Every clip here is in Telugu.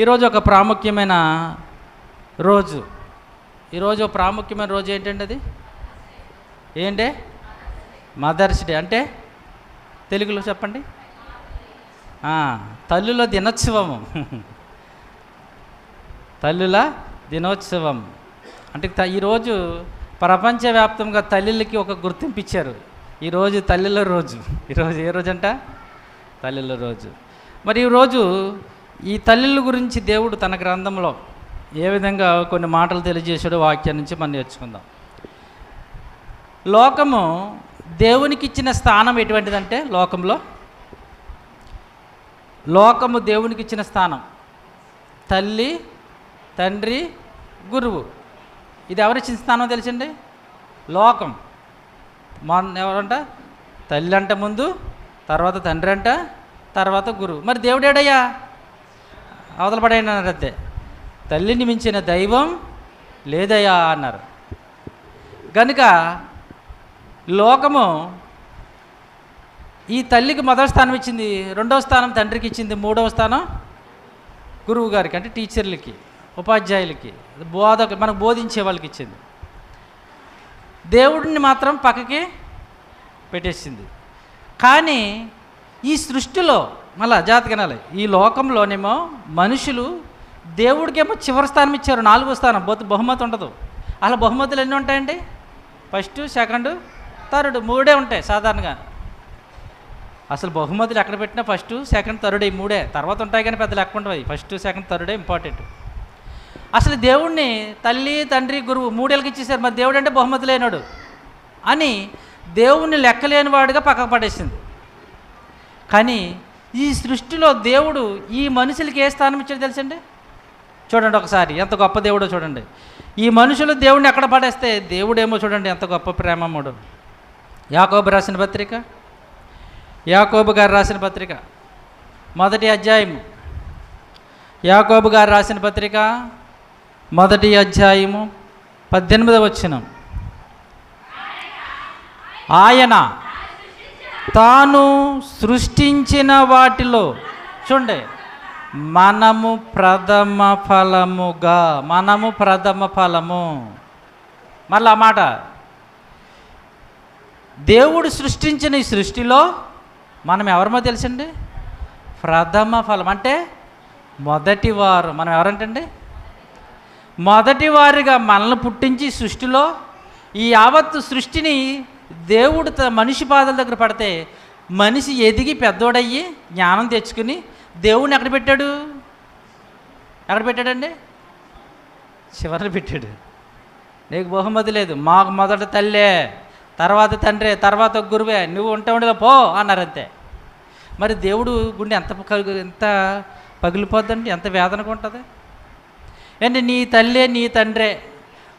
ఈరోజు ఒక ప్రాముఖ్యమైన రోజు. ఈరోజు ప్రాముఖ్యమైన రోజు ఏంటండి? అది ఏంటే? Mother's Day. అంటే తెలుగులో చెప్పండి. తల్లుల దినోత్సవము. తల్లుల దినోత్సవం అంటే ఈరోజు ప్రపంచవ్యాప్తంగా తల్లులకి ఒక గుర్తింపు ఇచ్చారు. ఈరోజు తల్లుల రోజు. ఈరోజు ఏ రోజు అంట? తల్లుల రోజు. మరి ఈరోజు ఈ తల్లుల గురించి దేవుడు తన గ్రంథంలో ఏ విధంగా కొన్ని మాటలు తెలియజేసాడో వాక్యం నుంచి మనం నేర్చుకుందాం. లోకము దేవునికి ఇచ్చిన స్థానం ఎటువంటిదంటే, లోకము దేవునికి ఇచ్చిన స్థానం తల్లి, తండ్రి, గురువు. ఇది ఎవరిచ్చిన స్థానం తెలుసండి? లోకం. ఎవరంట? తల్లి అంట ముందు, తర్వాత తండ్రి అంట, తర్వాత గురువు. మరి దేవుడేడయ్యా? అవతల పడైనా అంతే. తల్లిని మించిన దైవం లేదయ్యా అన్నారు. కనుక లోకము ఈ తల్లికి మొదటి స్థానం ఇచ్చింది, రెండవ స్థానం తండ్రికి ఇచ్చింది, మూడవ స్థానం గురువు గారికి అంటే టీచర్లకి, ఉపాధ్యాయులకి, మనకు బోధించే వాళ్ళకి ఇచ్చింది. దేవుడిని మాత్రం పక్కకి పెట్టేసింది. కానీ ఈ సృష్టిలో మళ్ళా జాతకనాలి, ఈ లోకంలోనేమో మనుషులు దేవుడికేమో చివరి స్థానం ఇచ్చారు, 4వ స్థానం. బహుమతి ఉండదు. అలా బహుమతులు ఎన్ని ఉంటాయండి? ఫస్ట్, సెకండ్, థర్డ్, 3 ఉంటాయి సాధారణంగా. అసలు బహుమతులు ఎక్కడ పెట్టినా ఫస్ట్, సెకండ్, థర్డ్, ఈ 3 తర్వాత ఉంటాయి. కానీ పెద్ద లెక్క ఉండవు. First, second, third important. అసలు దేవుణ్ణి తల్లి, తండ్రి, గురువు 3 ఇచ్చేసారు. మరి దేవుడు అంటే బహుమతి లేనాడు అని దేవుణ్ణి లెక్కలేని వాడుగా పక్కకు పడేసింది. కానీ ఈ సృష్టిలో దేవుడు ఈ మనుషులకి ఏ స్థానం ఇచ్చాడో తెలుసండి? చూడండి ఒకసారి, ఎంత గొప్ప దేవుడో చూడండి. ఈ మనుషులు దేవుడిని ఎక్కడ పడేస్తే దేవుడేమో చూడండి ఎంత గొప్ప ప్రేమముడు. యాకోబు రాసిన పత్రిక, యాకోబు గారు రాసిన పత్రిక 1వ అధ్యాయము, యాకోబు గారు రాసిన పత్రిక 1వ అధ్యాయము 18వ వచనం. ఆయన తాను సృష్టించిన వాటిలో చూడండి, మనము ప్రథమ ఫలము. మళ్ళీ ఆ మాట, దేవుడు సృష్టించిన ఈ సృష్టిలో మనం ఎవరమో తెలుసండి? ప్రథమ ఫలం అంటే మొదటివారు. మనం ఎవరంటండి? మొదటివారిగా మనల్ని పుట్టించి సృష్టిలో ఈ యావత్తు సృష్టిని దేవుడు మనిషి పాదాల దగ్గర పడితే మనిషి ఎదిగి పెద్దోడయ్యి జ్ఞానం తెచ్చుకుని దేవుడిని ఎక్కడ పెట్టాడండి? చివరిని పెట్టాడు. నీకు బహుమతి లేదు, మాకు మొదట తల్లే, తర్వాత తండ్రి, తర్వాత గురువే, నువ్వు ఉండేలా పో అన్నారంతే. మరి దేవుడు గుండె ఎంత పగిలిపోద్దండి, ఎంత వేదనగా ఉంటుంది ఏంటి? నీ తల్లే, నీ తండ్రే,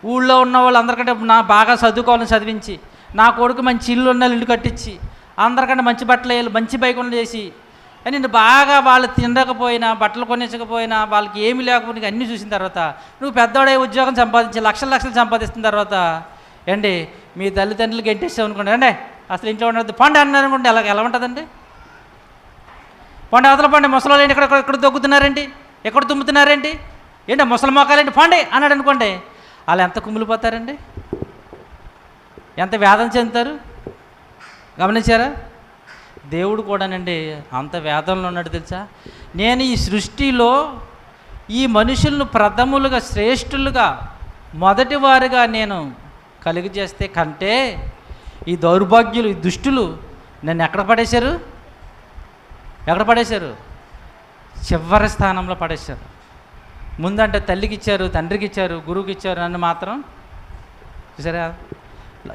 ఊళ్ళో ఉన్న వాళ్ళు అందరికంటే బాగా చదువుకోవాలని చదివించి, నా కొడుకు మంచి ఇల్లు ఉన్న ఇల్లు కట్టించి, అందరికంటే మంచి బట్టలు వేయాలి, మంచి బైకులు చేసి, నిన్ను బాగా వాళ్ళు తినకపోయినా, బట్టలు కొనిచ్చకపోయినా, వాళ్ళకి ఏమి లేకపోయినా అన్నీ చూసిన తర్వాత నువ్వు పెద్దవాడే ఉద్యోగం సంపాదించి లక్షలు సంపాదిస్తున్న తర్వాత ఏంటి మీ తల్లిదండ్రులకి గెంటేస్తావు అనుకోండి, అంటే అసలు ఇంట్లో ఉండదు పండు అన్నారు అనుకోండి, ఎలా ఉంటుందండి? పండు అవతల పండి, ముసలి ఏంటి ఎక్కడ దొక్కుతున్నారేంటి, ఎక్కడ తుమ్ముతున్నారేంటి, ఏంటి ముసలి మొక్కలేంటి పండి అన్నాడు అనుకోండి, వాళ్ళు ఎంత కుమిలిపోతారండి, ఎంత వేదన చెందుతారు. గమనించారా? దేవుడు కూడానండి అంత వేదనలో ఉన్నాడు తెలుసా. నేను ఈ సృష్టిలో ఈ మనుషులను ప్రథములుగా, శ్రేష్ఠులుగా, మొదటివారుగా నేను కలిగి చేస్తే కంటే ఈ దౌర్భాగ్యులు, ఈ దుష్టులు నన్ను ఎక్కడ పడేశారు? చివరి స్థానంలో పడేశారు. ముందంటే తల్లికి ఇచ్చారు, తండ్రికి ఇచ్చారు, గురువుకి ఇచ్చారు, నన్ను మాత్రం చూసారా?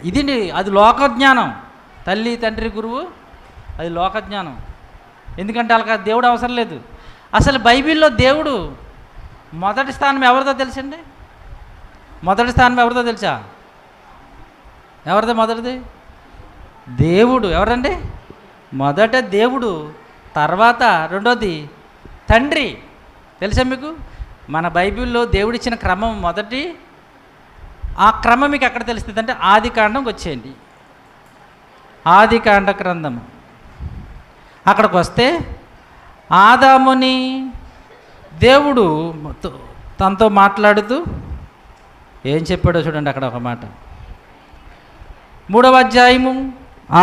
ఇది అది లోకజ్ఞానం. తల్లి, తండ్రి, గురువు అది లోకజ్ఞానం. ఎందుకంటే వాళ్ళకి దేవుడు అవసరం లేదు. అసలు బైబిల్లో దేవుడు మొదటి స్థానం ఎవరిదో తెలుసండి? మొదటి స్థానం ఎవరిదో తెలుసా? ఎవరిదో మొదటిది? దేవుడు. ఎవరండి? మొదట దేవుడు, తర్వాత రెండోది తండ్రి. తెలుసా మీకు? మన బైబిల్లో దేవుడిచ్చిన క్రమం మొదటి, ఆ క్రమం మీకు ఎక్కడ తెలుస్తుంది అంటే ఆదికాండంకి వచ్చేయండి. ఆదికాండ గ్రంథము అక్కడికి వస్తే ఆదాముని దేవుడు తనతో మాట్లాడుతూ ఏం చెప్పాడో చూడండి. అక్కడ ఒక మాట, 3వ అధ్యాయము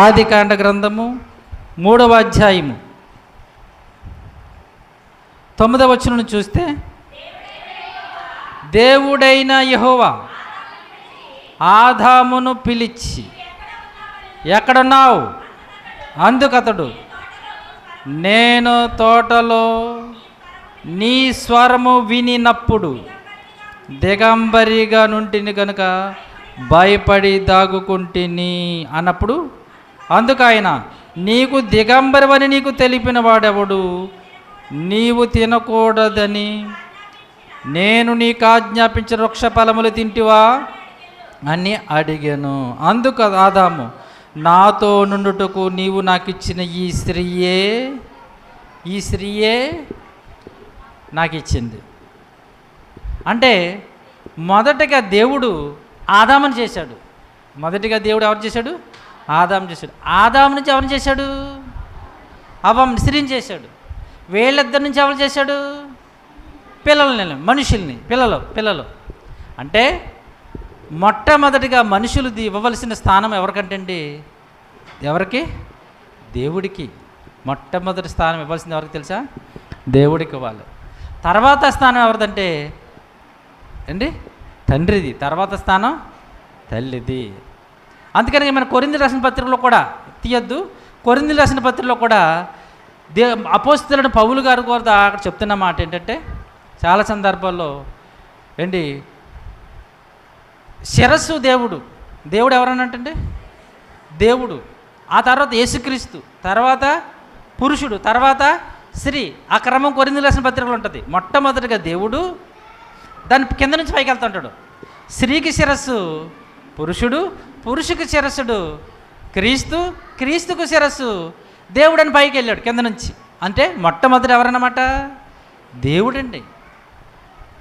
ఆదికాండ గ్రంథము 3వ అధ్యాయము 9వ వచనం చూస్తే, దేవుడైన యెహోవా ఆదామును పిలిచి, ఎక్కడున్నావు? అందుకతడు, నేను తోటలో నీ స్వరము వినినప్పుడు దిగంబరిగా నుంటిని కనుక భయపడి దాగుకుంటిని అన్నప్పుడు, అందుకు ఆయన, నీకు దిగంబరవని నీకు తెలిపిన వాడెవడు? నీవు తినకూడదని నేను నీకు ఆజ్ఞాపించిన వృక్ష ఫలములు తింటివా అని అడిగాను. అందుకు ఆదాము, నాతో నుండుటకు నీవు నాకు ఇచ్చిన ఈ స్త్రీయే నాకు ఇచ్చింది. అంటే మొదటగా దేవుడు ఆదాముని చేశాడు. మొదటిగా దేవుడు ఎవరు చేశాడు? ఆదాము చేశాడు. ఆదాము నుంచి ఎవరు చేశాడు? అవ్వని, స్త్రీని చేశాడు. వీళ్ళిద్దరి నుంచి ఎవరు చేశాడు? పిల్లల్ని, మనుషుల్ని, పిల్లలు. అంటే మొట్టమొదటిగా మనుషులు ఇవ్వవలసిన స్థానం ఎవరికంటే అండి? ఎవరికి? దేవుడికి. మొట్టమొదటి స్థానం ఇవ్వాల్సింది ఎవరికి తెలుసా? దేవుడికి ఇవ్వాలి. తర్వాత స్థానం ఎవరిదంటే అండి? తండ్రిది. తర్వాత స్థానం తల్లిది. అందుకని మన కొరింథీయులకు రాసిన పత్రికలో కూడా తీయద్దు. కొరింథీయులకు రాసిన పత్రికలో కూడా అపోస్తలుడు పౌలు గారు కూడా అక్కడ చెప్తున్న మాట ఏంటంటే, చాలా సందర్భాల్లో ఏంటి, శిరస్సు దేవుడు ఎవరనంటే దేవుడు, ఆ తర్వాత యేసుక్రీస్తు, తర్వాత పురుషుడు, తర్వాత స్త్రీ. ఆ క్రమం కొరింథీయులకు రాసిన పత్రికలో ఉంటుంది. మొట్టమొదటిగా దేవుడు, దాని కింద నుంచి పైకి వెళ్తుంటాడు. స్త్రీకి శిరస్సు పురుషుడు, పురుషుకి శిరస్సుడు క్రీస్తు, క్రీస్తుకు శిరస్సు దేవుడు అని పైకి వెళ్ళాడు కింద నుంచి. అంటే మొట్టమొదటి ఎవరన్నమాట? దేవుడండి.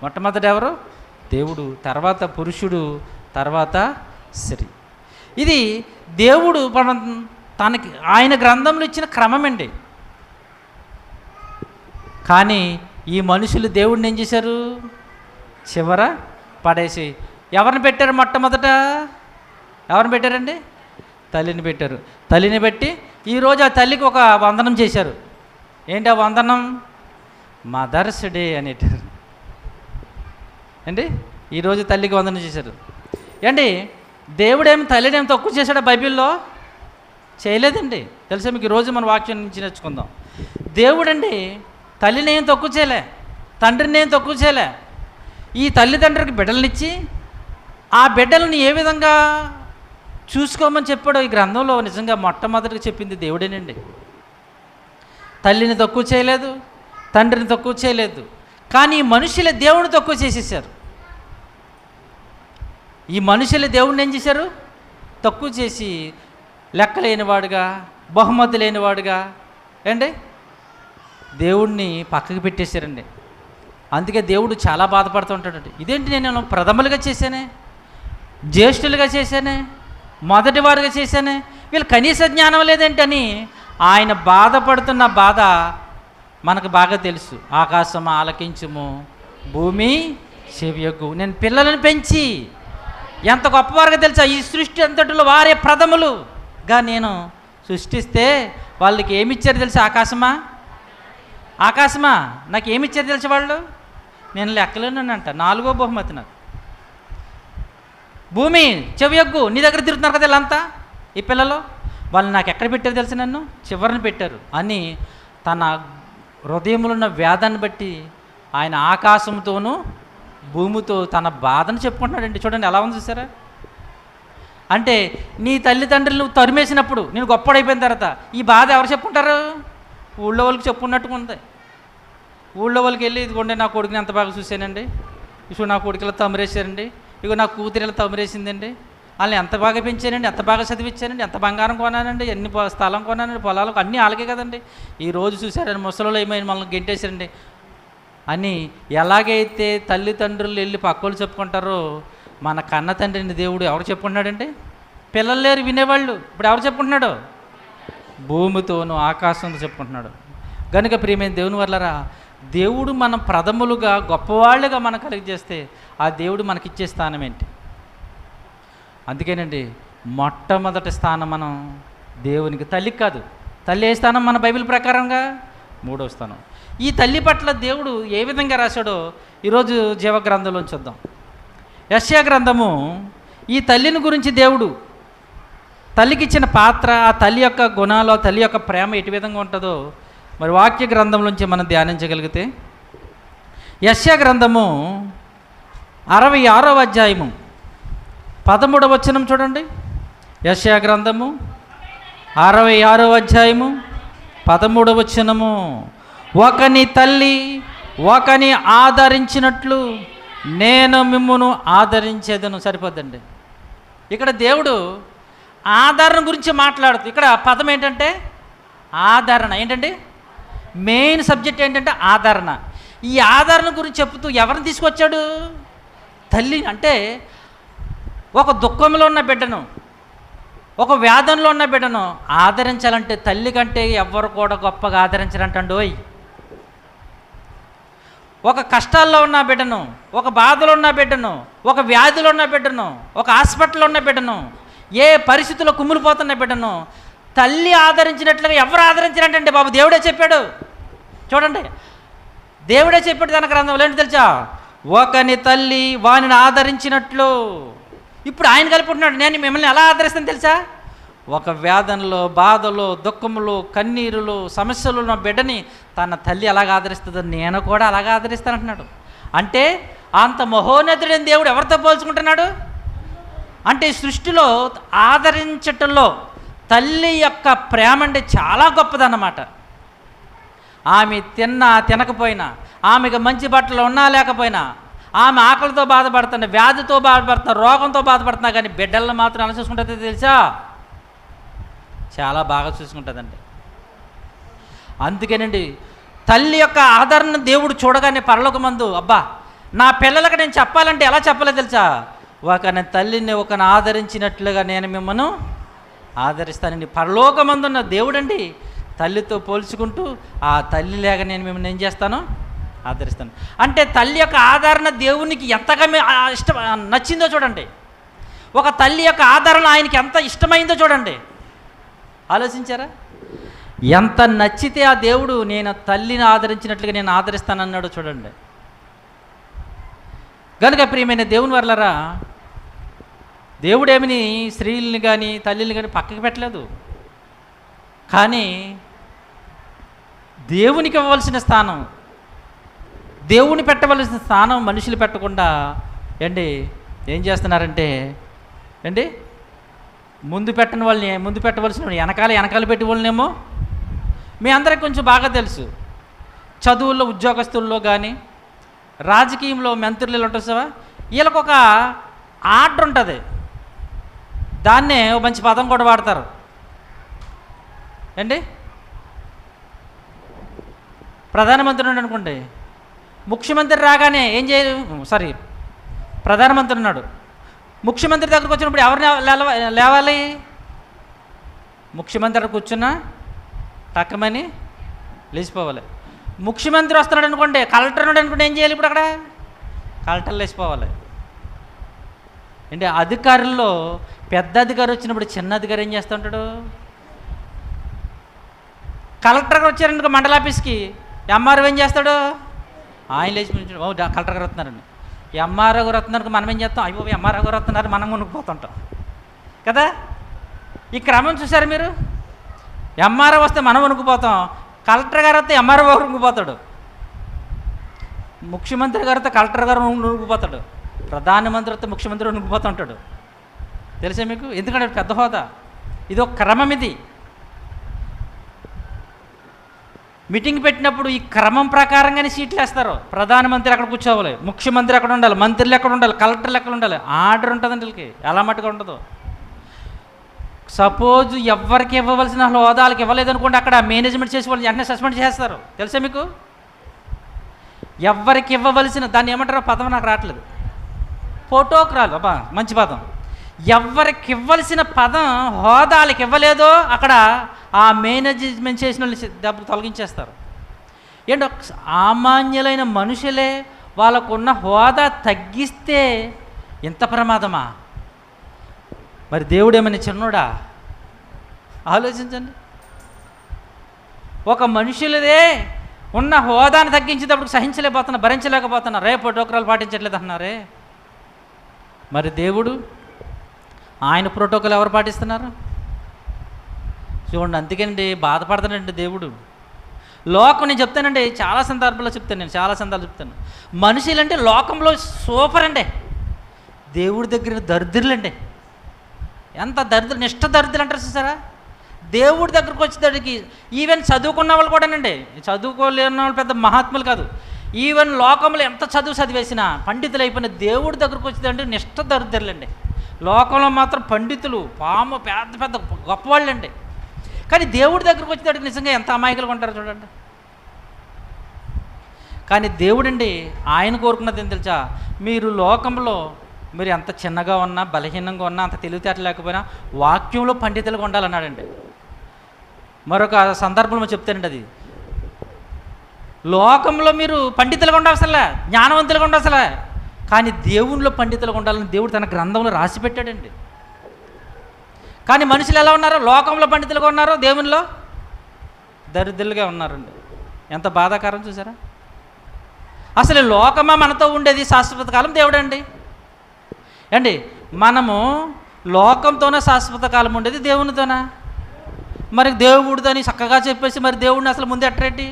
మొట్టమొదటి ఎవరు? దేవుడు, తర్వాత పురుషుడు, తర్వాత స్త్రీ. ఇది దేవుడు తనకి ఆయన గ్రంథంలో ఇచ్చిన క్రమం అండి. కానీ ఈ మనుషులు దేవుడిని ఏం చేశారు? చివర పడేసి ఎవరిని పెట్టారు? మొట్టమొదట ఎవరిని పెట్టారండి? తల్లిని పెట్టారు. తల్లిని పెట్టి ఈరోజు ఆ తల్లికి ఒక వందనం చేశారు. ఏంటి ఆ వందనం? మదర్స్ డే అనేటారు అండి. ఈరోజు తల్లికి వందనం చేశారు. ఏంటి, దేవుడేమి తల్లినేమి తక్కువ చేశాడా బైబిల్లో? చేయలేదండి. తెలుసా మీకు? ఈరోజు మన వాక్యం నుంచి నేర్చుకుందాం. దేవుడండి తల్లిని ఏం తక్కువ చేయలే, తండ్రిని ఏం తక్కువ చేయలే. ఈ తల్లిదండ్రులకి బిడ్డలనిచ్చి ఆ బిడ్డలను ఏ విధంగా చూసుకోమని చెప్పాడో ఈ గ్రంథంలో నిజంగా మొట్టమొదటిగా చెప్పింది దేవుడేనండి. తల్లిని తక్కువ చేయలేదు, తండ్రిని తక్కువ చేయలేదు. కానీ ఈ మనుషులే దేవుడిని తక్కువ చేసేసారు. ఈ మనుషులే దేవుడిని ఏం చేశారు? తక్కువ చేసి లెక్క లేనివాడుగా, బహుమతి లేనివాడుగా ఏంటి దేవుడిని పక్కకి పెట్టేశారండి. అందుకే దేవుడు చాలా బాధపడుతుంటాడు. ఇదేంటి, నేను ప్రథములుగా చేశానే, జ్యేష్ఠులుగా చేశానే, మొదటి వారుగా చేశానే, వీళ్ళు కనీస జ్ఞానం లేదేంటని ఆయన బాధపడుతున్న బాధ మనకు బాగా తెలుసు. ఆకాశం ఆలకించుము, భూమి చెవియొగ్గు. నేను పిల్లలను పెంచి ఎంత గొప్పవారుగా తెలుసా? ఈ సృష్టి అంతటిలో వారే ప్రథములుగా నేను సృష్టిస్తే వాళ్ళకి ఏమిచ్చారు తెలుసా? ఆకాశమా నాకు ఏమిచ్చారు తెలుసు వాళ్ళు? నేను లెక్కలేనంట, 4వ బహుమతి నాకు. భూమి చెవియొగ్గు, నీ దగ్గర తిరుగుతున్నారు కదా వీళ్ళంతా, ఈ పిల్లలు, వాళ్ళు నాకు ఎక్కడ పెట్టారు తెలుసు? నన్ను చివరిని పెట్టారు అని తన హృదయంలో ఉన్న వేదాన్ని బట్టి ఆయన ఆకాశంతోనూ భూమితో తన బాధను చెప్పుకుంటున్నాడండి. చూడండి ఎలా ఉంది చూసారా? అంటే నీ తల్లిదండ్రులు నువ్వు తరిమేసినప్పుడు నేను గొప్పడైపోయిన తర్వాత ఈ బాధ ఎవరు చెప్పుకుంటారు? ఊళ్ళో వాళ్ళకి చెప్పుకున్నట్టుగా ఉంది. ఊళ్ళో వాళ్ళకి వెళ్ళి, ఇదిగోండి నా కొడుకుని ఎంత బాగా చూశానండి, ఇప్పుడు నా కొడుకులా తమరేశారండి, ఇగో నా కూతురు ఇలా తమరేసిందండి, వాళ్ళని ఎంత బాగా పెంచానండి, ఎంత బాగా చదివించానండి, ఎంత బంగారం కొనానండి, ఎన్ని స్థలం కొనానండి, పొలాలకు అన్నీ వాళ్ళకే కదండి. ఈరోజు చూశారండి ముసలిలో ఏమైనా మనల్ని గెంటేశారండి అని ఎలాగైతే తల్లిదండ్రులు వెళ్ళి పక్కోళ్ళు చెప్పుకుంటారో, మన కన్న తండ్రిని దేవుడు ఎవరు చెప్పుకుంటున్నాడంటే? పిల్లలు లేరు వినేవాళ్ళు. ఇప్పుడు ఎవరు చెప్పుకుంటున్నాడు? భూమితోనూ ఆకాశంతో చెప్పుకుంటున్నాడు. కనుక ప్రియమైన దేవుని వల్లరా, దేవుడు మనం ప్రథములుగా గొప్పవాళ్ళుగా మనం కలిగజేస్తే ఆ దేవుడు మనకిచ్చే స్థానం ఏంటి? అందుకేనండి మొట్టమొదటి స్థానం మనం దేవునికి, తల్లికి కాదు. తల్లి ఏ స్థానం మన బైబిల్ ప్రకారంగా? 3వ స్థానం. ఈ తల్లి పట్ల దేవుడు ఏ విధంగా రాశాడో ఈరోజు జీవగ్రంథంలో చూద్దాం. యెషయా గ్రంథము ఈ తల్లిని గురించి దేవుడు తల్లికి ఇచ్చిన పాత్ర, ఆ తల్లి యొక్క గుణాలు, ఆ తల్లి యొక్క ప్రేమ ఎటు విధంగా ఉంటుందో మరి వాక్య గ్రంథంలోంచి మనం ధ్యానించగలిగితే, యెషయా గ్రంథము 66వ అధ్యాయము 13వ వచనం చూడండి. యెషయా గ్రంథము 66వ అధ్యాయము 13వ వచనము. ఒకని తల్లి ఒకని ఆదరించినట్లు నేను మిమ్మును ఆదరించేదను. సరిపోద్దండి. ఇక్కడ దేవుడు ఆదరణ గురించి మాట్లాడుతూ, ఇక్కడ పదం ఏంటంటే ఆదరణ. ఏంటండి మెయిన్ సబ్జెక్ట్ ఏంటంటే ఆదరణ. ఈ ఆదరణ గురించి చెప్తూ ఎవరిని తీసుకొచ్చాడు? తల్లి. అంటే ఒక దుఃఖంలో ఉన్న బిడ్డను, ఒక వ్యాధంలో ఉన్న బిడ్డను ఆదరించాలంటే తల్లి కంటే ఎవ్వరు కూడా గొప్పగా ఆదరించారంటండోయ్. ఒక కష్టాల్లో ఉన్న బిడ్డను, ఒక బాధలో ఉన్న బిడ్డను, ఒక వ్యాధిలో ఉన్న బిడ్డను, ఒక హాస్పిటల్లో ఉన్న బిడ్డను, ఏ పరిస్థితుల్లో కుమ్ములిపోతున్న బిడ్డను తల్లి ఆదరించినట్లుగా ఎవరు ఆదరించారంటండి బాబు? దేవుడే చెప్పాడు. చూడండి, దేవుడే చెప్పాడు తన గ్రంథంలో. ఏంటి తెలుసా? ఒకని తల్లి వానిని ఆదరించినట్లు. ఇప్పుడు ఆయన కలుపుకుంటున్నాడు, నేను మిమ్మల్ని ఎలా ఆదరిస్తాను తెలుసా? ఒక వేదనలో, బాధలో, దుఃఖములో, కన్నీరులో, సమస్యలు ఉన్న బిడ్డని తన తల్లి ఎలాగ ఆదరిస్తుందో నేను కూడా అలాగ ఆదరిస్తానంటున్నాడు. అంటే అంత మహోన్నతుడైన దేవుడు ఎవరితో పోల్చుకుంటున్నాడు అంటే, సృష్టిలో ఆదరించటంలో తల్లి యొక్క ప్రేమ అంటే చాలా గొప్పదన్నమాట. ఆమె తిన్నా తినకపోయినా, ఆమెకు మంచి బట్టలు ఉన్నా లేకపోయినా, ఆమె ఆకలితో బాధపడుతున్నా, వ్యాధితో బాధపడుతున్నా, రోగంతో బాధపడుతున్నా, కానీ బిడ్డలను మాత్రం ఎలా చూసుకుంటుందో తెలుసా? చాలా బాగా చూసుకుంటుందండి. అందుకేనండి తల్లి యొక్క ఆదరణ దేవుడు చూడగానే పరలోకమందు, అబ్బా నా పిల్లలకు నేను చెప్పాలంటే ఎలా చెప్పలేదు తెలుసా? ఒకని తల్లిని ఒకని ఆదరించినట్లుగా నేను మిమ్మల్ని ఆదరిస్తానండి. పరలోకమందున్న దేవుడండి తల్లితో పోల్చుకుంటూ, ఆ తల్లి లేక నేను మిమ్మల్ని ఏం చేస్తాను? ఆదరిస్తాను. అంటే తల్లి యొక్క ఆదరణ దేవునికి ఎంతగా నచ్చిందో చూడండి. ఒక తల్లి యొక్క ఆదరణ ఆయనకి ఎంత ఇష్టమైందో చూడండి. ఆలోచించారా? ఎంత నచ్చితే ఆ దేవుడు నేను తల్లిని ఆదరించినట్లుగా నేను ఆదరిస్తానన్నాడు చూడండి. కనుక ప్రియమైన దేవుని వర్లరా, దేవుడేమిని స్త్రీలని కానీ తల్లిని కానీ పక్కకి పెట్టలేదు. కానీ దేవునికి ఇవ్వవలసిన స్థానం, దేవుని పెట్టవలసిన స్థానం మనుషులు పెట్టకుండా ఏం చేస్తున్నారంటే ముందు పెట్టని వాళ్ళని ముందు పెట్టవలసిన వెనకాల పెట్టి వాళ్ళనేమో మీ అందరికి కొంచెం బాగా తెలుసు. చదువుల్లో, ఉద్యోగస్తుల్లో కానీ, రాజకీయంలో మంత్రులు ఉంటుంది సార్, వీళ్ళకు ఒక ఆర్డర్ ఉంటుంది. దాన్నే మంచి పదం కూడా వాడతారు. ప్రధానమంత్రి ఉన్నాడు అనుకోండి, ముఖ్యమంత్రి రాగానే ఏం చేయాలి? ప్రధానమంత్రి ఉన్నాడు, ముఖ్యమంత్రి దగ్గరకు వచ్చినప్పుడు ఎవరిని లేవాలి? ముఖ్యమంత్రి దగ్గర కూర్చున్నా టక్కమని లేచిపోవాలి. ముఖ్యమంత్రి వస్తున్నాడు అనుకోండి, కలెక్టర్ ఉన్నాడు అనుకోండి, ఏం చేయాలి? ఇప్పుడు అక్కడ కలెక్టర్ లేచిపోవాలి. అధికారుల్లో పెద్ద అధికారి వచ్చినప్పుడు చిన్న అధికారి ఏం చేస్తూ ఉంటాడు? కలెక్టర్ గారు వచ్చారనుకో మండలాఫీస్కి, ఎంఆర్ఓ ఏం చేస్తాడు? ఆయన లేచి కలెక్టర్ గారు వస్తున్నారండి. ఎంఆర్ఓ గారు వస్తున్నారు, మనం ఏం చేస్తాం? అయ్యో ఎంఆర్ఓ గారు వస్తున్నారు, మనం మునిగిపోతుంటాం కదా. ఈ క్రమం చూసారు మీరు? ఎంఆర్ఓ వస్తే మనం వణుకుపోతాం, కలెక్టర్ గారు వస్తే ఎంఆర్ఓ గారు వణుకుపోతాడు, ముఖ్యమంత్రి గారు వస్తే కలెక్టర్ గారు వణుకుపోతాడు, ప్రధానమంత్రి వస్తే ముఖ్యమంత్రి వణుకుపోతూ ఉంటాడు. తెలుసా మీకు? ఎందుకంటే పెద్ద హోదా. ఇది ఒక క్రమం. ఇది మీటింగ్ పెట్టినప్పుడు ఈ క్రమం ప్రకారంగానే సీట్లు వేస్తారు. ప్రధానమంత్రి అక్కడ కూర్చోవాలి, ముఖ్యమంత్రి అక్కడ ఉండాలి, మంత్రులు ఎక్కడ ఉండాలి, కలెక్టర్లు ఎక్కడ ఉండాలి, ఆర్డర్ ఉంటుందండి వీళ్ళకి. ఎలా మట్టుగా ఉండదు. సపోజ్ ఎవరికి ఇవ్వవలసిన హోదాలకు ఇవ్వలేదనుకోండి, అక్కడ మేనేజ్మెంట్ చేసి వాళ్ళు వెంటనే సస్పెండ్ చేస్తారు. తెలుసా మీకు? ఎవరికి ఇవ్వవలసిన, దాన్ని ఏమంటారో పదం నాకు రావట్లేదు, ఫోటోక్రాలు, అబ్బా మంచి పదం. ఎవరికి ఇవ్వాల్సిన పదం హోదాలకు ఇవ్వలేదో అక్కడ ఆ మేనేజ్మెంట్ చేసిన వాళ్ళు దెబ్బ తొలగించేస్తారు. ఏంటి సామాన్యులైన మనుషులే వాళ్ళకున్న హోదా తగ్గిస్తే ఇంత ప్రమాదమా? మరి దేవుడు ఏమైనా చిన్నోడా? ఆలోచించండి. ఒక మనుషులదే ఉన్న హోదాను తగ్గించేటప్పుడు సహించలేకపోతున్నా, భరించలేకపోతున్నా, రే ప్రోటోకాల్ పాటించట్లేదు అన్నారే. మరి దేవుడు ఆయన ప్రోటోకాల్ ఎవరు పాటిస్తున్నారు? చూడండి, అందుకేనండి బాధపడతానండి దేవుడు. లోకం, నేను చెప్తానండి, చాలా సందర్భాల్లో చెప్తాను, మనుషులంటే లోకంలో సూపర్ అండి, దేవుడి దగ్గర దరిద్రులండి. ఎంత దరిద్రులు, నిష్ఠ దరిద్రులు అంటారు చూసారా? దేవుడి దగ్గరకు వచ్చేటడికి ఈవెన్ చదువుకున్న వాళ్ళు కూడానండి, చదువుకోలేని వాళ్ళు పెద్ద మహాత్ములు కాదు, ఈవెన్ లోకంలో ఎంత చదివేసినా పండితులు అయిపోయిన దేవుడి దగ్గరకు వచ్చేదంటే నిష్ఠ దరిద్రులండి. లోకంలో మాత్రం పండితులు పెద్ద పెద్ద గొప్పవాళ్ళండి. కానీ దేవుడి దగ్గరకు వచ్చేటడికి నిజంగా ఎంత అమాయకులుగా ఉంటారో చూడండి. కానీ దేవుడండి ఆయన కోరుకున్నది ఏం తెలుసా? మీరు లోకంలో మీరు ఎంత చిన్నగా ఉన్నా, బలహీనంగా ఉన్నా, అంత తెలివితేటలు లేకపోయినా వాక్యంలో పండితులుగా ఉండాలన్నాడండి. మరొక సందర్భంలో చెప్తానండి, అది లోకంలో మీరు పండితులుగా ఉండవసలే, జ్ఞానవంతులుగా ఉండవసలే, కానీ దేవునిలో పండితులుగా ఉండాలని దేవుడు తన గ్రంథంలో రాసి పెట్టాడండి. కానీ మనుషులు ఎలా ఉన్నారు? లోకంలో పండితులుగా ఉన్నారు, దేవునిలో దరిద్రులుగా ఉన్నారండి. ఎంత బాధాకరం చూసారా? అసలు లోకమా మనతో ఉండేది? శాశ్వత కాలం దేవుడండి అండి. మనము లోకంతోనే శాశ్వత కాలం ఉండేది, దేవునితోనా? మరి దేవుడితోని చక్కగా చెప్పేసి మరి దేవుడిని అసలు ముందు ఎట్టరేంటి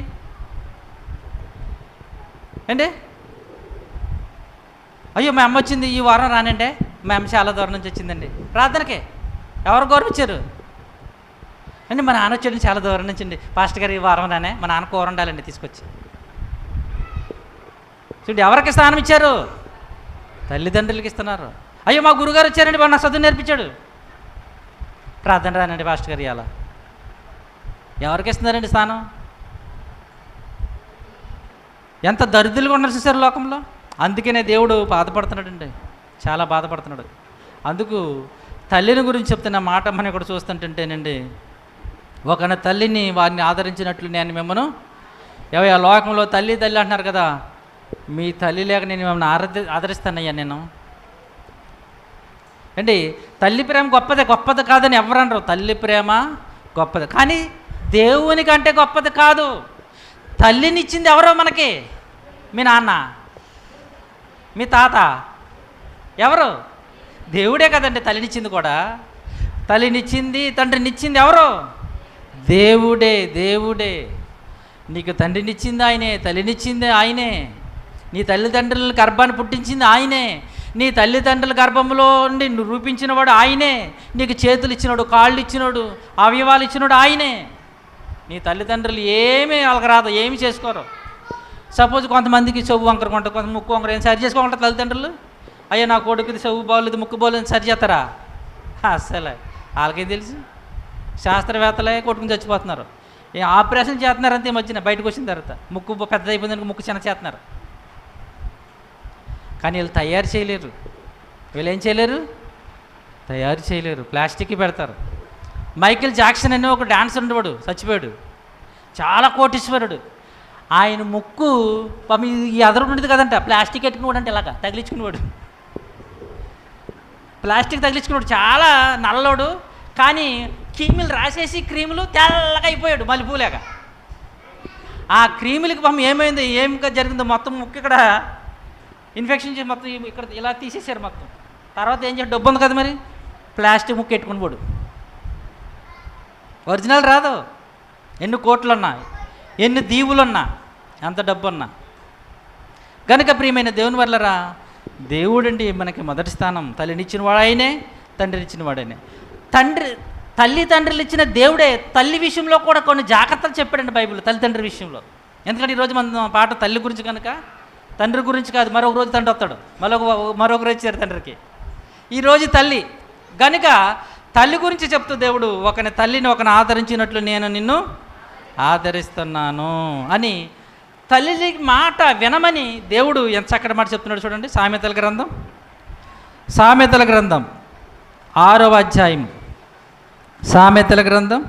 అండి? అయ్యో మా అమ్మ వచ్చింది, ఈ వారం రానండి, మా అమ్మ చాలా దూరం నుంచి వచ్చిందండి ప్రార్థనకే. ఎవరు గౌరవించారు అండి? మా నాన్న వచ్చాడు చాలా దూరం నుంచి అండి, పాస్టర్ గారు ఈ వారం రానే, మా నాన్న కూర ఉండాలండి తీసుకొచ్చి. చూడండి, ఎవరికి స్థానం ఇచ్చారు? తల్లిదండ్రులకి ఇస్తున్నారు. అయ్యో మా గురుగారు వచ్చారండి, వాడు నాకు చదువు నేర్పించాడు, ప్రార్థన రానండి పాస్టర్ గారు ఇలా. ఎవరికి ఇస్తున్నారండి స్థానం? ఎంత దరిద్రులుగా ఉన్నారు చూసారు లోకంలో. అందుకనే దేవుడు బాధపడుతున్నాడండి, చాలా బాధపడుతున్నాడు. అందుకు తల్లిని గురించి చెప్తున్న మాట మనం ఇక్కడ చూస్తుంటేనండి, ఒక తల్లిని వారిని ఆదరించినట్లు నేను మిమ్మల్ని లోకంలో తల్లి తల్లి అంటున్నారు కదా, మీ తల్లి లేక నేను మిమ్మల్ని ఆదరిస్తానయ్యా నేను అండి. తల్లి ప్రేమ గొప్పది కాదని ఎవరు అనరు. తల్లి ప్రేమ గొప్పది, కానీ దేవుని కంటే గొప్పది కాదు. తల్లినిచ్చింది ఎవరో మనకి? మీ నాన్న, మీ తాత, ఎవరు? దేవుడే కదండి తల్లినిచ్చింది కూడా. తల్లినిచ్చింది, తండ్రినిచ్చింది ఎవరు? దేవుడే. నీకు తండ్రినిచ్చింది ఆయనే, తల్లినిచ్చింది ఆయనే, నీ తల్లిదండ్రుల గర్భాన్ని పుట్టించింది ఆయనే, నీ తల్లిదండ్రుల గర్భంలో నుండి రూపించినవాడు ఆయనే, నీకు చేతులు ఇచ్చినాడు, కాళ్ళు ఇచ్చినాడు, అవయవాలు ఇచ్చినాడు ఆయనే. నీ తల్లిదండ్రులు ఏమీ వాళ్ళకి రాదు, ఏమి చేసుకోరు. సపోజ్ కొంతమందికి చెవు వంకర ఉంటుంది, కొంత ముక్కు వంకర, ఏం సరి చేసుకోమంటారు తల్లిదండ్రులు? అయ్యో నా కొడుకుది చెవు బాగోలేదు, ముక్కు బాగోలేదు, సరి చేస్తారా? అస్సలే వాళ్ళకేం తెలుసు? శాస్త్రవేత్తలే కొట్టుకుని చచ్చిపోతున్నారు. ఆపరేషన్ చేస్తున్నారు అంతే. మధ్యన బయటకు వచ్చిన తర్వాత ముక్కు పెద్ద అయిపోయిందని ముక్కు చిన్న చేస్తున్నారు. కానీ వీళ్ళు తయారు చేయలేరు. వీళ్ళు ఏం చేయలేరు? తయారు చేయలేరు, ప్లాస్టిక్ పెడతారు. మైకేల్ జాక్సన్ అనే ఒక డాన్సర్ ఉండేవాడు, చచ్చిపోయాడు, చాలా కోటీశ్వరుడు. ఆయన ముక్కు ఈ అదరు ఉండేది కదంట, ప్లాస్టిక్ ఎట్టుకునేవాడు, అంటే ఇలాగా తగిలించుకునేవాడు, ప్లాస్టిక్ తగిలించుకునేవాడు, చాలా నల్లోడు. కానీ క్రీములు రాసేసి క్రీములు తెల్లగా అయిపోయాడు మల్లెపూలేక. ఆ క్రీములకి ఏమైందో ఏం జరిగిందో మొత్తం ముక్కు ఇక్కడ ఇన్ఫెక్షన్ చేసి మొత్తం ఇక్కడ ఇలా తీసేసారు మొత్తం. తర్వాత ఏం చేయాలి? డబ్బు ఉంది కదా మరి, ప్లాస్టిక్ ముక్కు ఎట్టుకుని పోడు. ఒరిజినల్ రాదు. ఎన్ని కోట్లున్నా, ఎన్ని దీవులున్నా, ఎంత డబ్బు ఉన్నా. కనుక ప్రియమైన దేవుని వల్లరా, దేవుడండి మనకి మొదటి స్థానం. తల్లినిచ్చిన వాడు ఆయనే, తండ్రినిచ్చిన వాడైనే. తల్లిదండ్రులు ఇచ్చిన దేవుడే తల్లి విషయంలో కూడా కొన్ని జాగ్రత్తలు చెప్పాడండి బైబిల్, తల్లిదండ్రి విషయంలో. ఎందుకంటే ఈరోజు మన పాట తల్లి గురించి కనుక, తండ్రి గురించి కాదు. మరొక రోజు తండ్రి వస్తాడు, మరొక రోజు ఇచ్చారు తండ్రికి. ఈరోజు తల్లి కనుక తల్లి గురించి చెప్తూ దేవుడు, తల్లిని ఆదరించినట్లు నేను నిన్ను ఆదరిస్తున్నాను అని తల్లి మాట వినమని దేవుడు ఎంత చక్కటి మాట చెప్తున్నాడు చూడండి. సామెతల గ్రంథం 6వ అధ్యాయం, సామెతల గ్రంథం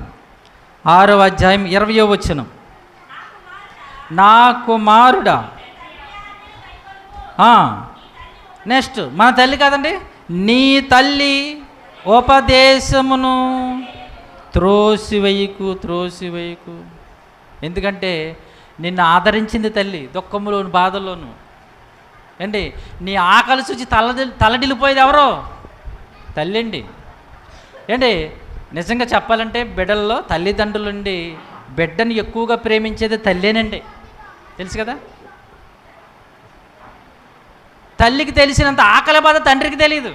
6వ అధ్యాయం 20వ వచనం. నా కుమారుడా. నెక్స్ట్ మన తల్లి కాదండి, నీ తల్లి ఉపదేశమును త్రోసివేయకు. ఎందుకంటే నిన్ను ఆదరించింది తల్లి దుఃఖములోను బాధల్లోను. ఏంటి, నీ ఆకలి చూచి తలడిల్లిపోయేది ఎవరో? తల్లి అండి. ఏంటి, నిజంగా చెప్పాలంటే బిడ్డల్లో తల్లిదండ్రులుండి బిడ్డను ఎక్కువగా ప్రేమించేది తల్లేనండి. తెలుసు కదా, తల్లికి తెలిసినంత ఆకలి బాధ తండ్రికి తెలియదు.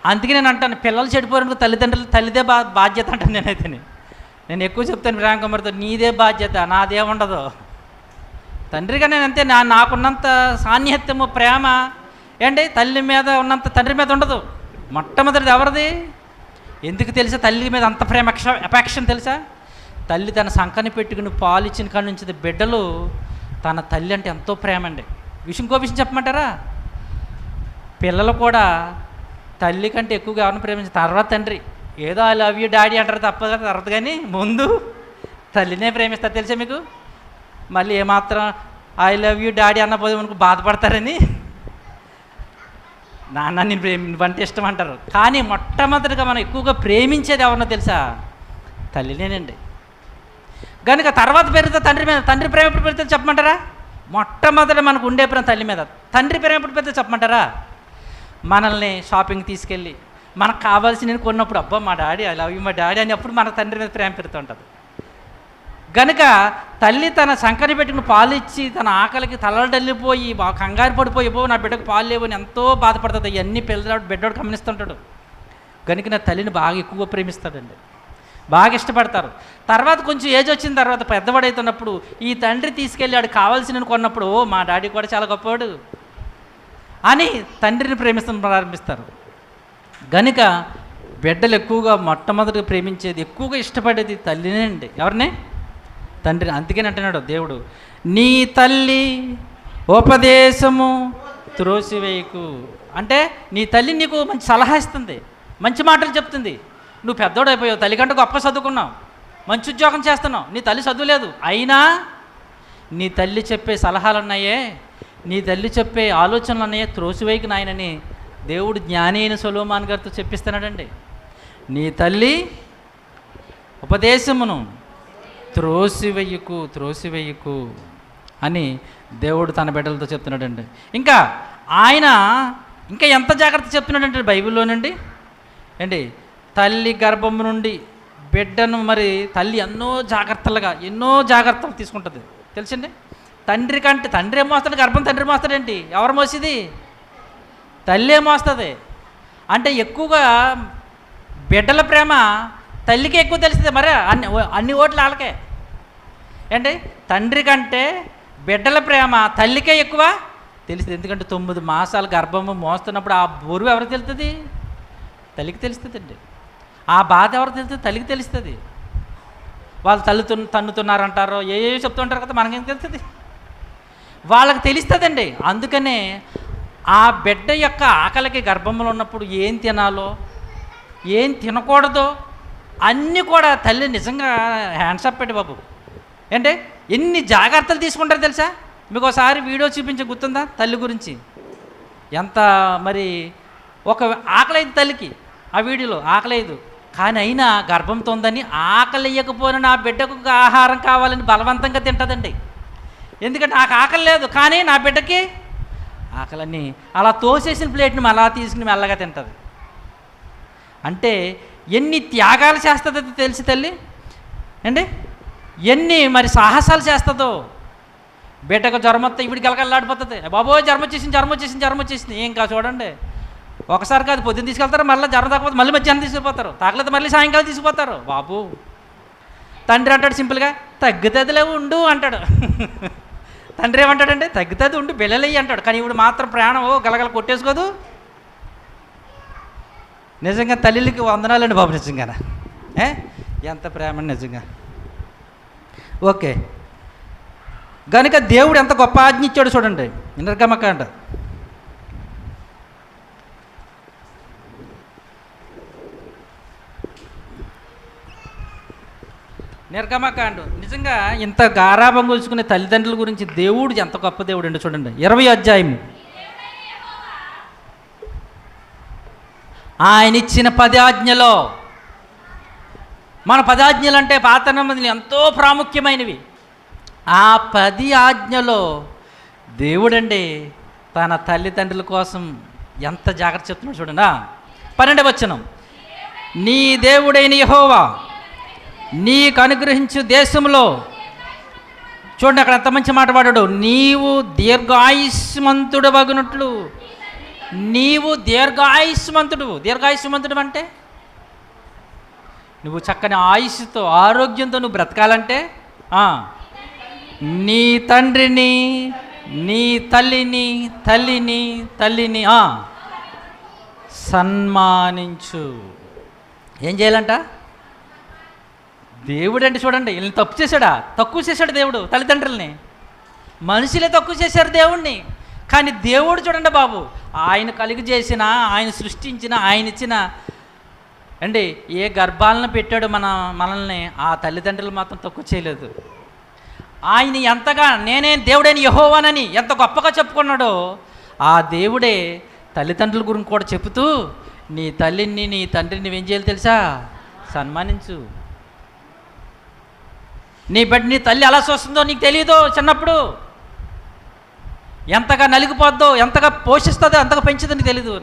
అందుకే నేను అంటాను, పిల్లలు చెడిపోయారు తల్లిదే బాధ్యత అంటాను నేనైతే. నేను ఎక్కువ చెప్తాను ప్రేమకుమారితో, నీదే బాధ్యత, నాదే ఉండదు. తండ్రిగా నేను అంతే, నాకున్నంత సాన్నిహిత్యము ప్రేమ ఏంటి తల్లి మీద ఉన్నంత తండ్రి మీద ఉండదు. మొట్టమొదటిది ఎవరిది? ఎందుకు తెలుసా తల్లి మీద అంత ప్రేమ అపేక్షను తెలుసా? తల్లి తన సంకని పెట్టుకుని పాలు ఇచ్చిన కాడి నుంచి బిడ్డలు తన తల్లి అంటే ఎంతో ప్రేమ అండి. ఇంకో విషయం చెప్పమంటారా? పిల్లలు కూడా తల్లి కంటే ఎక్కువగా ఎవరిని ప్రేమించారు? తర్వాత తండ్రి. ఏదో ఐ లవ్ యూ డాడీ అంటారు తప్ప తర్వాత, కానీ ముందు తల్లినే ప్రేమిస్తారు. తెలుసా మీకు? మళ్ళీ ఏమాత్రం ఐ లవ్ యూ డాడీ అన్నపోతే మనకు బాధపడతారని నాన్న నేను వంటి ఇష్టం అంటారు. కానీ మొట్టమొదటిగా మనం ఎక్కువగా ప్రేమించేది ఎవరినో తెలుసా? తల్లినేనండి. కనుక తర్వాత పెరిగితే తండ్రి మీద. తండ్రి ప్రేమ ఎప్పుడు పెరిగితే చెప్పమంటారా? మొట్టమొదట మనకు ఉండే ప్రేమ తల్లి మీద. తండ్రి ప్రేమ ఎప్పుడు పెరిగితే చెప్పమంటారా? మనల్ని షాపింగ్ తీసుకెళ్ళి మనకు కావాల్సినవి కొన్నప్పుడు, అబ్బా మా డాడీ ఐ లవ్ యూ మా డాడీ అని అప్పుడు మన తండ్రి మీద ప్రేమ పెరుగుతుంటుంది. కనుక తల్లి తన సంకని పెట్టుకుని పాలు ఇచ్చి తన ఆకలికి తలడల్లిపోయి కంగారు పడిపోయి, నా బిడ్డకు పాలు లేవని ఎంతో బాధపడుతుంది. ఇవన్నీ పిల్లలు బిడ్డోడు గమనిస్తుంటాడు. కనుక నా తల్లిని బాగా ఎక్కువగా ప్రేమిస్తాడండి, బాగా ఇష్టపడతారు. తర్వాత కొంచెం ఏజ్ వచ్చిన తర్వాత పెద్దవాడవుతున్నప్పుడు ఈ తండ్రి తీసుకెళ్ళి వాడు కావాల్సినవి కొన్నప్పుడు, మా డాడీ కూడా చాలా గొప్పవాడు అని తండ్రిని ప్రారంభిస్తారు. గనుక బిడ్డలు ఎక్కువగా మొట్టమొదటిగా ప్రేమించేది, ఎక్కువగా ఇష్టపడేది తల్లినే అండి. ఎవరిని? తండ్రిని. అందుకని అంటున్నాడు దేవుడు, నీ తల్లి ఉపదేశము త్రోసివేయకు. అంటే నీ తల్లి నీకు మంచి సలహా ఇస్తుంది, మంచి మాటలు చెప్తుంది. నువ్వు పెద్దోడు అయిపోయావు, తల్లి కంటే గొప్ప చదువుకున్నావు, మంచి ఉద్యోగం చేస్తున్నావు, నీ తల్లి చదువులేదు, అయినా నీ తల్లి చెప్పే సలహాలు ఉన్నాయే, నీ తల్లి చెప్పే ఆలోచనలు ఉన్నాయే, త్రోసివేయకు నాయనని దేవుడు జ్ఞాని అయిన సొలొమోను గారితో చెప్పిస్తున్నాడండి. నీ తల్లి ఉపదేశమును త్రోసివేయకు అని దేవుడు తన బిడ్డలతో చెప్తున్నాడండి. ఇంకా ఆయన ఎంత జాగ్రత్త చెప్తున్నాడంటే బైబిల్లోనండి ఏంటి, తల్లి గర్భం నుండి బిడ్డను మరి తల్లి ఎన్నో జాగ్రత్తలు తీసుకుంటుంది. తెలుసండి, తండ్రి కంటే తండ్రి ఏం మోస్తాడు, గర్భం తండ్రి మోస్తాడేంటి? ఎవరు మోసేది? తల్లి ఏం మోస్తుంది. అంటే ఎక్కువగా బిడ్డల ప్రేమ తల్లికి ఎక్కువ తెలుస్తుంది. మరి అన్ని ఓట్లు వాళ్ళకే ఏంటి, తండ్రి కంటే బిడ్డల ప్రేమ తల్లికే ఎక్కువ తెలుస్తుంది. ఎందుకంటే 9 మాసాలు గర్భము మోస్తున్నప్పుడు ఆ బరువు ఎవరికి తెలుస్తుంది? తల్లికి తెలుస్తుంది అండి. ఆ బాధ ఎవరికి తెలుస్తుంది? తల్లికి తెలుస్తుంది. వాళ్ళు తన్నుతున్నారంటారో ఏ చెప్తుంటారు కదా, మనకేం తెలుస్తుంది? వాళ్ళకి తెలుస్తుందండి. అందుకనే ఆ బిడ్డ యొక్క ఆకలికి గర్భంలో ఉన్నప్పుడు ఏం తినాలో ఏం తినకూడదో అన్నీ కూడా తల్లి నిజంగా హ్యాండ్సప్ పెట్టి బాబు ఏంటి ఎన్ని జాగ్రత్తలు తీసుకుంటారో తెలుసా? మీకు ఒకసారి వీడియో చూపించే గుర్తుందా తల్లి గురించి? ఎంత మరి ఒక ఆకలేదు తల్లికి, ఆ వీడియోలో ఆకలేదు, కానీ అయినా గర్భంతో ఉందని ఆకలి ఇయ్యకపోయినా నా బిడ్డకు ఆహారం కావాలని బలవంతంగా తింటుందండి. ఎందుకంటే నాకు ఆకలి లేదు, కానీ నా బిడ్డకి ఆకలని అలా తోసేసిన ప్లేట్ని అలా తీసుకుని మెల్లగా తింటుంది. అంటే ఎన్ని త్యాగాలు చేస్తుందో తెలిసి తల్లి అండి, ఎన్ని మరి సాహసాలు చేస్తుందో. బిడ్డకు జ్వరం వస్తే ఇవిడికి గలగల్లాడిపోతుంది, బాబోయ్ జ్వరం వచ్చేసింది. ఏం కాదు చూడండి, ఒకసారి కాదు పొద్దున్న తీసుకెళ్తారు, మళ్ళీ జ్వరం తాకపోతే మళ్ళీ మధ్యాహ్నం తీసుకుపోతారు, తాకలేదు మళ్ళీ సాయంకాలం తీసుకుపోతారు. బాబు తండ్రి అంటాడు సింపుల్గా, తగ్గుతుందిలే ఉండు అంటాడు. తండ్రి ఏమంటాడంటే, తగ్గుతుంది ఉండు బిళ్ళలయ్యి అంటాడు. కానీ ఇప్పుడు మాత్రం ప్రాణం గలగల కొట్టేసుకోదు. నిజంగా తల్లికి వందనాలండి బాబు, నిజంగా ఎంత ప్రేమ నిజంగా. ఓకే, కనుక దేవుడు ఎంత గొప్ప ఆజ్ఞ ఇచ్చాడు చూడండి. నిర్గమకాండ 32 నిర్గమకాండం నిజంగా ఇంత గారాభం కొలుచుకునే తల్లిదండ్రుల గురించి దేవుడు ఎంత గొప్ప దేవుడు అండి. చూడండి 20వ అధ్యాయము. ఆయన ఇచ్చిన 10 ఆజ్ఞలో, మన 10 ఆజ్ఞలు అంటే పాత నిబంధనలు ఎంతో ప్రాముఖ్యమైనవి. ఆ 10 ఆజ్ఞలో దేవుడండి తన తల్లిదండ్రుల కోసం ఎంత జాగ్రత్త చెప్తున్నాడు చూడండి. 12వ వచనం, నీ దేవుడైన యెహోవా నీకు అనుగ్రహించు దేశంలో, చూడండి అక్కడ ఎంత మంచి మాట పాడాడు, నీవు దీర్ఘాయుష్మంతుడు వగునట్లు, నీవు దీర్ఘాయుష్మంతుడు అంటే నువ్వు చక్కని ఆయుష్తో ఆరోగ్యంతో నువ్వు బ్రతకాలంటే నీ తండ్రిని నీ తల్లిని సన్మానించు. ఏం చేయాలంట? దేవుడు అంటే చూడండి, వీళ్ళని తప్పు చేశాడా? తక్కువ చేశాడు దేవుడు తల్లిదండ్రుల్ని. మనుషులే తక్కువ చేశారు దేవుణ్ణి. కానీ దేవుడు చూడండి బాబు, ఆయన కలిగి చేసిన, ఆయన సృష్టించిన, ఆయన ఇచ్చిన అండి ఏ గర్భాలను పెట్టాడు మనల్ని, ఆ తల్లిదండ్రులు మాత్రం తక్కువ చేయలేదు. ఆయన ఎంతగా నేనే దేవుడైన యెహోవానని ఎంత గొప్పగా చెప్పుకున్నాడో, ఆ దేవుడే తల్లిదండ్రుల గురించి కూడా చెబుతూ నీ తల్లిని నీ తండ్రిని నువ్వేం చేయాలి తెలుసా? సన్మానించు. నీ తల్లి ఎలా చూస్తుందో నీకు తెలియదు. చిన్నప్పుడు ఎంతగా నలిగిపోద్దో, ఎంతగా పోషిస్తుందో, ఎంతగా పెంచుదో నీకు తెలీదు.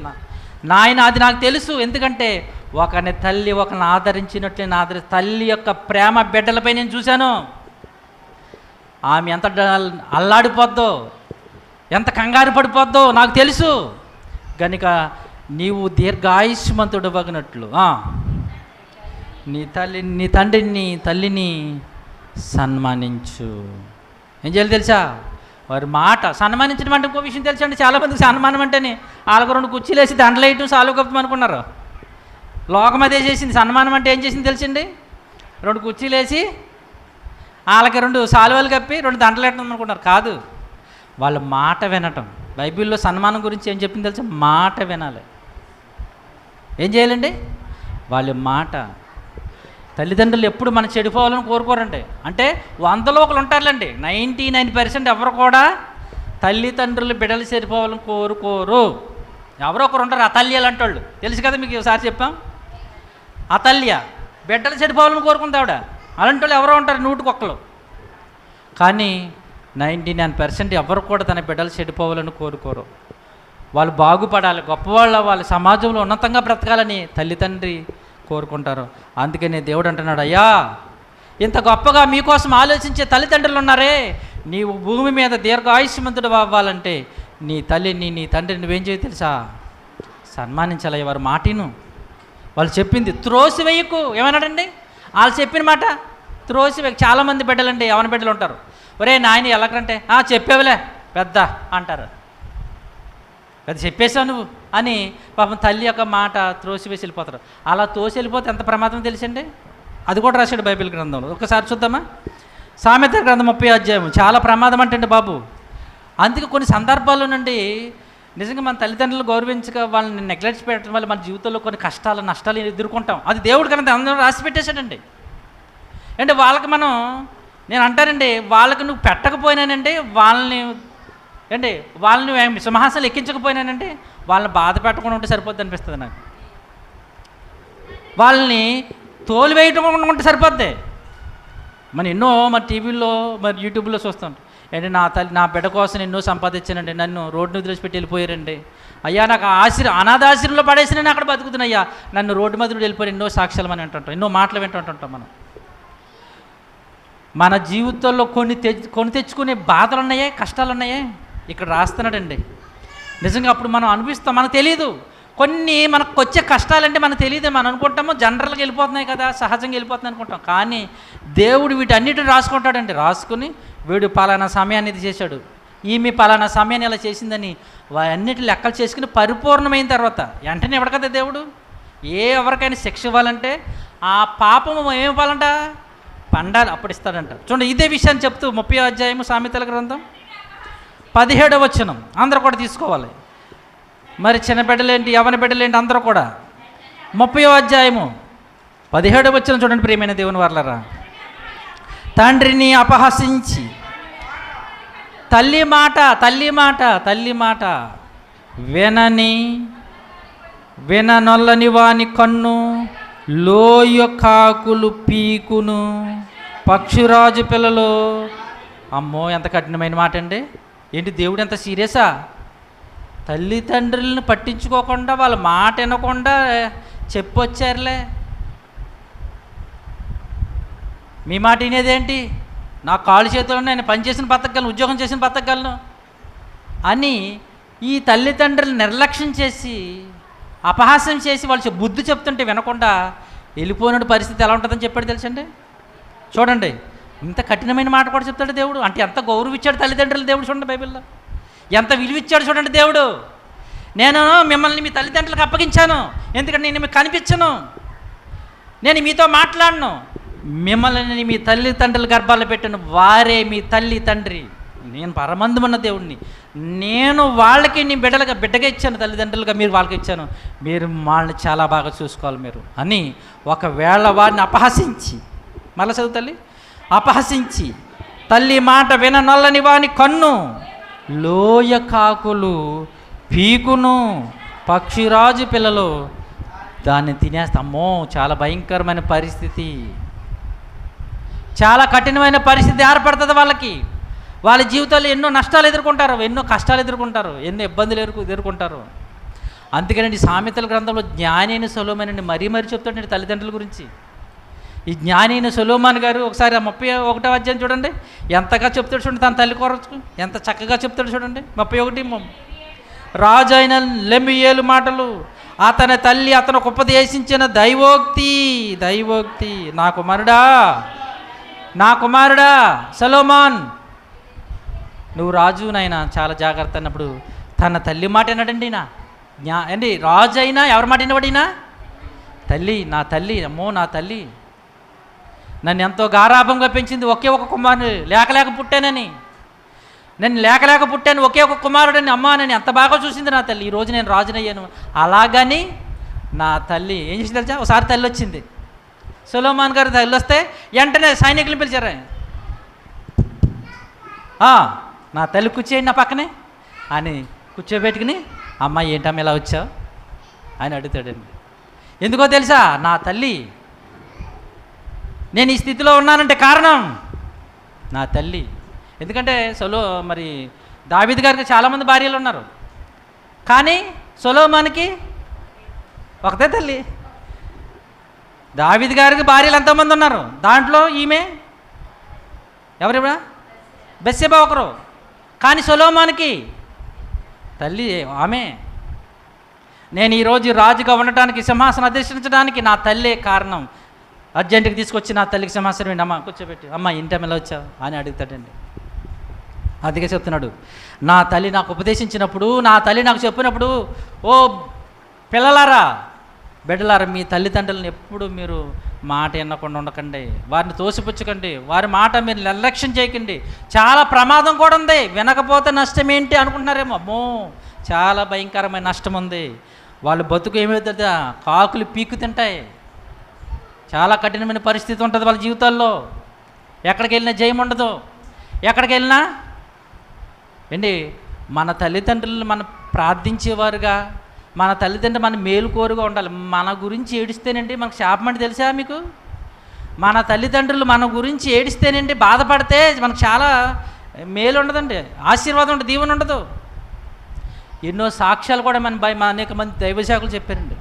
నాయన అది నాకు తెలుసు. ఎందుకంటే ఒకరిని తల్లి ఒకరిని ఆదరించినట్లే తల్లి యొక్క ప్రేమ బిడ్డలపై నేను చూశాను. ఆమె ఎంత అల్లాడిపోద్దో, ఎంత కంగారు పడిపోద్దో నాకు తెలుసు. కనుక నీవు దీర్ఘాయుష్మంతుడు వగినట్లు నీ తండ్రిని తల్లిని సన్మానించు. ఏం చేయాలి తెలుసా? వారి మాట సన్మానించడం అంటే ఇంకో విషయం తెలుసండి. చాలామందికి సన్మానం అంటేనే వాళ్ళకు 2 కుర్చీలేసి దండలేయటం సాలు గొప్పం అనుకున్నారు. లోకం అదే చేసింది. సన్మానం అంటే ఏం చేసింది తెలుసండి? 2 కుర్చీలేసి వాళ్ళకి 2 సాలువలు కప్పి 2 దండలేయటం అనుకున్నారు. కాదు, వాళ్ళ మాట వినటం. బైబిల్లో సన్మానం గురించి ఏం చెప్పింది తెలుసా? మాట వినాలి. ఏం చేయాలండి? వాళ్ళ మాట. తల్లిదండ్రులు ఎప్పుడు మనం చెడిపోవాలని కోరుకోరండి. అంటే 100లో ఒకరు ఉంటారులేండి, 99% ఎవరు కూడా తల్లిదండ్రులు బిడ్డలు చెడిపోవాలని కోరుకోరు. ఎవరో ఒకరు ఉంటారు అతల్యలు అంటే వాళ్ళు. తెలుసు కదా మీకు, ఒకసారి చెప్పాం. అతల్య బిడ్డలు చెడిపోవాలని కోరుకుంది ఆవిడ. అలాంటి వాళ్ళు ఎవరో ఉంటారు 100కి. కానీ 99% ఎవరు కూడా తన బిడ్డలు చెడిపోవాలని కోరుకోరు. వాళ్ళు బాగుపడాలి, గొప్పవాళ్ళ వాళ్ళ సమాజంలో ఉన్నతంగా బ్రతకాలని తల్లిదండ్రి కోరుకుంటారు. అందుకనే దేవుడు అంటున్నాడు, అయ్యా ఇంత గొప్పగా మీకోసం ఆలోచించే తల్లిదండ్రులు ఉన్నారే, నీవు భూమి మీద దీర్ఘాయుష్మంతుడు అవ్వాలంటే నీ తల్లిని నీ తండ్రిని నువ్వేం చేయ తెలుసా? సన్మానించాలి. వారి మాటను వాళ్ళు చెప్పింది త్రోసివేయకు. ఏమన్నాడండి? వాళ్ళు చెప్పిన మాట త్రోసివేయకు. చాలామంది బిడ్డలండి, యవన బిడ్డలు ఉంటారు, ఒరే నాయన ఎలాగంటే చెప్పేవులే పెద్ద అంటారు. అది చెప్పేశావు నువ్వు అని పాపం తల్లి యొక్క మాట త్రోసివేసి వెళ్ళిపోతారు. అలా తోసి వెళ్ళిపోతే ఎంత ప్రమాదం తెలుసండి? అది కూడా రాశాడు బైబిల్ గ్రంథంలో. ఒకసారి చూద్దామా? సామెతల గ్రంథం 30వ అధ్యాయం. చాలా ప్రమాదం అంటే బాబు. అందుకే కొన్ని సందర్భాల్లో నుండి నిజంగా మన తల్లిదండ్రులు గౌరవించక వాళ్ళని నెగ్లెక్ట్ పెట్టడం వల్ల మన జీవితంలో కొన్ని కష్టాలు నష్టాలు ఎదుర్కొంటాం. అది దేవుడి గ్రంథం అందరూ రాసి పెట్టేశాడండి. అంటే వాళ్ళకి నేను అంటానండి, వాళ్ళకి నువ్వు పెట్టకపోయినానంటే వాళ్ళని సింహాసనాలు ఎక్కించకపోయినానంటే వాళ్ళని బాధ పెట్టకుండా ఉంటే సరిపోద్ది అనిపిస్తుంది నాకు. వాళ్ళని తోలు వేయకుండా ఉంటే సరిపోద్ది. మన టీవీల్లో యూట్యూబ్లో చూస్తాం. నా బిడ్డ కోసం ఎన్నో సంపాదించానండి, నన్ను రోడ్డు వదిలేసిపెట్టి వెళ్ళిపోయారండి. అయ్యా నాకు అనాథాశ్రమంలో పడేసి నేను అక్కడ బతుకుతున్నాయ్యా, నన్ను రోడ్డు మీద వెళ్ళిపోయి ఎన్నో సాక్ష్యాలు మనం వింటుంటాం, ఎన్నో మాటలు వింటుంటాం. మన జీవితంలో కొన్ని తెచ్చుకునే బాధలు ఉన్నాయే, కష్టాలు ఉన్నాయే, ఇక్కడ రాస్తున్నాడండి. నిజంగా అప్పుడు మనం అనిపిస్తాం, మనకు తెలియదు. కొన్ని మనకు వచ్చే కష్టాలంటే మనకు తెలియదు. మనం అనుకుంటాము జనరల్గా వెళ్ళిపోతున్నాయి కదా, సహజంగా వెళ్ళిపోతున్నాయి అనుకుంటాం. కానీ దేవుడు వీటన్నిటిని రాసుకుంటాడండి. రాసుకుని వీడు పలానా సమయాన్ని ఇది చేశాడు, ఈమె పలానా సమయాన్ని ఇలా చేసిందని అన్నిటి లెక్కలు చేసుకుని పరిపూర్ణమైన తర్వాత వెంటనే ఇవ్వడు కదా దేవుడు. ఎవరికైనా శిక్ష ఇవ్వాలంటే ఆ పాపము ఏమివ్వాలంట? పండాలి, అప్పుడు ఇస్తాడంట. చూడండి, ఇదే విషయాన్ని చెప్తూ 30వ అధ్యాయము సామెతల గ్రంథం 17వ వచనం అందరూ కూడా తీసుకోవాలి. మరి చిన్న బిడ్డలేంటి, యవన బిడ్డలేంటి, అందరూ కూడా 30వ అధ్యాయము 17వ వచనం చూడండి. ప్రియమైన దేవుని వారలారా, తండ్రిని అపహసించి, తల్లి మాట విననొల్లని వాని కన్ను, లోయ కాకులు పీకును, పక్షిరాజు పిల్లలు. అమ్మో, ఎంత కఠినమైన మాట అండి. ఏంటి, దేవుడు ఎంత సీరియసా? తల్లిదండ్రులను పట్టించుకోకుండా, వాళ్ళ మాట వినకుండా చెప్పొచ్చారులే. మీ మాట వినేదేంటి? నా కాళ్ళు చేతుల్లో నేను పనిచేసిన బతకగలను, ఉద్యోగం చేసిన బతకగలను అని ఈ తల్లిదండ్రులు నిర్లక్ష్యం చేసి, అపహాస్యం చేసి, వాళ్ళు బుద్ధి చెప్తుంటే వినకుండా వెళ్ళిపోయిన పరిస్థితి ఎలా ఉంటుందని చెప్పాడు తెలుసండి. చూడండి, ఇంత కఠినమైన మాట కూడా చెప్తాడు దేవుడు. అంటే ఎంత గౌరవించాడు తల్లిదండ్రులు దేవుడు. చూడండి, బైబిల్లో ఎంత విలువిచ్చాడు చూడండి దేవుడు. నేను మిమ్మల్ని మీ తల్లిదండ్రులకు అప్పగించాను, ఎందుకంటే నేను మీకు కనిపించను, నేను మీతో మాట్లాడను. మిమ్మల్ని మీ తల్లిదండ్రుల గర్భాల్లో పెట్టాను, వారే మీ తల్లి తండ్రి. నేను పరమందుమన్న దేవుడిని, నేను వాళ్ళకి నీ బిడ్డగా ఇచ్చాను, తల్లిదండ్రులుగా మీరు వాళ్ళకి ఇచ్చాను, మీరు వాళ్ళని చాలా బాగా చూసుకోవాలి మీరు అని. ఒకవేళ వారిని అపహసించి, మళ్ళీ చదువు తల్లి, అపహసించి తల్లి మాట విననొల్లని వాని కన్ను, లోయ కాకులు పీకును, పక్షిరాజు పిల్లలు దాన్ని తినేస్తామో. చాలా భయంకరమైన పరిస్థితి, చాలా కఠినమైన పరిస్థితి ఏర్పడుతుంది వాళ్ళకి. వాళ్ళ జీవితాల్లో ఎన్నో నష్టాలు ఎదుర్కొంటారు, ఎన్నో కష్టాలు ఎదుర్కొంటారు, ఎన్నో ఇబ్బందులు ఎదుర్కొంటారు. అందుకనండి సామెతల గ్రంథంలో జ్ఞాని అయిన సొలొమోను మరీ చెప్తాడండి తల్లిదండ్రుల గురించి. ఈ జ్ఞాని అయిన సొలొమోను గారు ఒకసారి 31వ అధ్యాయం చూడండి, ఎంతగా చెప్తాడు చూడండి. తన తల్లి కొరకు ఎంత చక్కగా చెప్తాడు చూడండి. 31 రాజు అయిన లెముయేలు మాటలు, అతని తల్లి అతనికి ఉపదేశించిన దైవోక్తి. నా కుమారుడా సొలొమోన్, నువ్వు రాజు నాయనా, చాలా జాగ్రత్త అన్నప్పుడు తన తల్లి మాట విన్నాడండి. ఏంటి, రాజు అయినా ఎవరి మాట వినబడినా? నా తల్లి, అమ్మో నా తల్లి నన్ను ఎంతో గారాభంగా పెంచింది. ఒకే ఒక కుమారుడు, లేక పుట్టానని, నేను లేక పుట్టాను, ఒకే ఒక కుమారుడని. అమ్మా నన్ను ఎంత బాగా చూసింది నా తల్లి, ఈరోజు నేను రాజునయ్యాను. అలాగని నా తల్లి ఏం చేసింది తెలుసా? ఒకసారి తల్లి వచ్చింది, సొలొమోన్ గారు తల్లి వస్తే వెంటనే సైనికులు పిలిచారు. నా తల్లి కూర్చోండి నా పక్కనే అని కూర్చోబెట్టుకుని, అమ్మ ఏంటమ్మ ఇలా వచ్చావు అని అడుగుతాడండి. ఎందుకో తెలుసా? నా తల్లి, నేను ఈ స్థితిలో ఉన్నానంటే కారణం నా తల్లి. ఎందుకంటే దావీదు గారికి చాలామంది భార్యలు ఉన్నారు, కానీ సొలొమోనుకి ఒకతే తల్లి. దావీదు గారికి భార్యలు ఎంతోమంది ఉన్నారు, దాంట్లో ఈమె ఎవరు? బెత్షెబా ఒకరు. కానీ సొలొమోనుకి తల్లి ఆమె. నేను ఈరోజు రాజుగా ఉండటానికి, సింహాసనం అధిష్ఠించడానికి నా తల్లే కారణం. అర్జెంటుకి తీసుకొచ్చి నా తల్లికి సింహాసనం ఏంటి, అమ్మ కూర్చోబెట్టి, అమ్మ ఇంటి ఎలా వచ్చావు అని అడుగుతాడండి. అందుకే చెప్తున్నాడు, నా తల్లి నాకు ఉపదేశించినప్పుడు, నా తల్లి నాకు చెప్పినప్పుడు, ఓ పిల్లలారా, బిడ్డలారా, మీ తల్లిదండ్రులను ఎప్పుడు మీరు మాట వినకుండా ఉండకండి, వారిని తోసిపుచ్చకండి, వారి మాట మీరు నిర్లక్ష్యం చేయకండి. చాలా ప్రమాదం కూడా ఉంది. వినకపోతే నష్టం ఏంటి అనుకుంటున్నారేమో, అమ్మో చాలా భయంకరమైన నష్టం ఉంది. వాళ్ళు బతుకు ఏమవుతుందా, కాకులు పీకు తింటాయి. చాలా కఠినమైన పరిస్థితి ఉంటుంది వాళ్ళ జీవితాల్లో. ఎక్కడికి వెళ్ళినా జయం ఉండదు. ఎక్కడికి వెళ్ళినా మన తల్లిదండ్రులను మనం ప్రార్థించేవారుగా, మన తల్లిదండ్రులు మన మేలుకోరుగా ఉండాలి. మన గురించి ఏడిస్తేనండి మనకు శాపం అంటే తెలుసా మీకు? మన తల్లిదండ్రులు మన గురించి ఏడిస్తేనండి, బాధపడితే మనకు చాలా మేలు ఉండదండి, ఆశీర్వాదం ఉండదు, దీవెన ఉండదు. ఎన్నో సాక్ష్యాలు కూడా మన అనేక మంది దైవశాఖలు చెప్పారండి.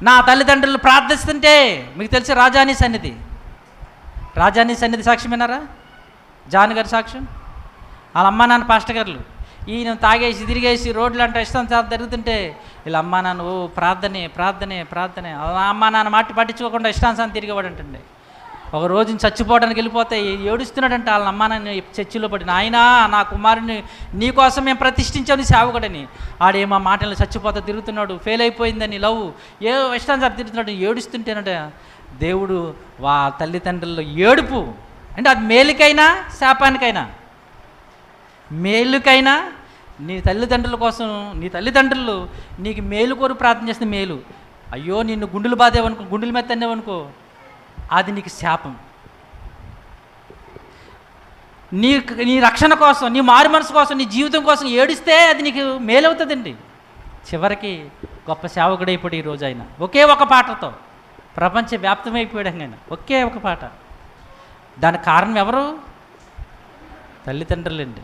నా తల్లిదండ్రులు ప్రార్థిస్తుంటే, మీకు తెలిసి రాజాని సన్నిధి సాక్ష్యం విన్నారా? జాన్ గారి సాక్ష్యం. వాళ్ళ అమ్మ నాన్న పాస్టర్ గారులు, ఈయన తాగేసి తిరిగేసి రోడ్లు అంటే ఇష్టం చాలా జరుగుతుంటే, వీళ్ళ అమ్మ నాన్న ప్రార్థనే అమ్మ నాన్న మాట పట్టించుకోకుండా ఇష్టానుసారం తిరిగేవాడు అంటండి. ఒక రోజున చచ్చిపోవడానికి వెళ్ళిపోతే ఏడుస్తున్నాడంటే వాళ్ళ అమ్మ నాన్న చర్చిలో పడి, నాయనా నా కుమారుని నీకోసం మేము ప్రతిష్ఠించావు నీ సేవకుడని. ఆడేమో మాటలు చచ్చిపోతా తిరుగుతున్నాడు, ఫెయిల్ అయిపోయిందని లవ్ ఇష్టానుసారం తిరుగుతున్నాడు, ఏడుస్తుంటేనట దేవుడు తల్లిదండ్రుల్లో ఏడుపు అంటే అది మేలుకైనా శాపానికైనా, మేలుకైనా నీ తల్లిదండ్రుల కోసం, నీ తల్లిదండ్రులు నీకు మేలు కోరి ప్రార్థన చేస్తే మేలు. అయ్యో నిన్ను గుండెలు బాధేవనుకో, గుండెల మీద తన్నేవనుకో, అది నీకు శాపం. నీ నీ రక్షణ కోసం, నీ మారు మనసు కోసం, నీ జీవితం కోసం ఏడిస్తే అది నీకు మేలవుతుందండి. చివరికి గొప్ప సేవకుడైపోయాడు ఈరోజు ఆయన. ఒకే ఒక పాటతో ప్రపంచవ్యాప్తమైపోయాడు ఆయన, ఒకే ఒక పాట. దానికి కారణం ఎవరు? తల్లిదండ్రులండి.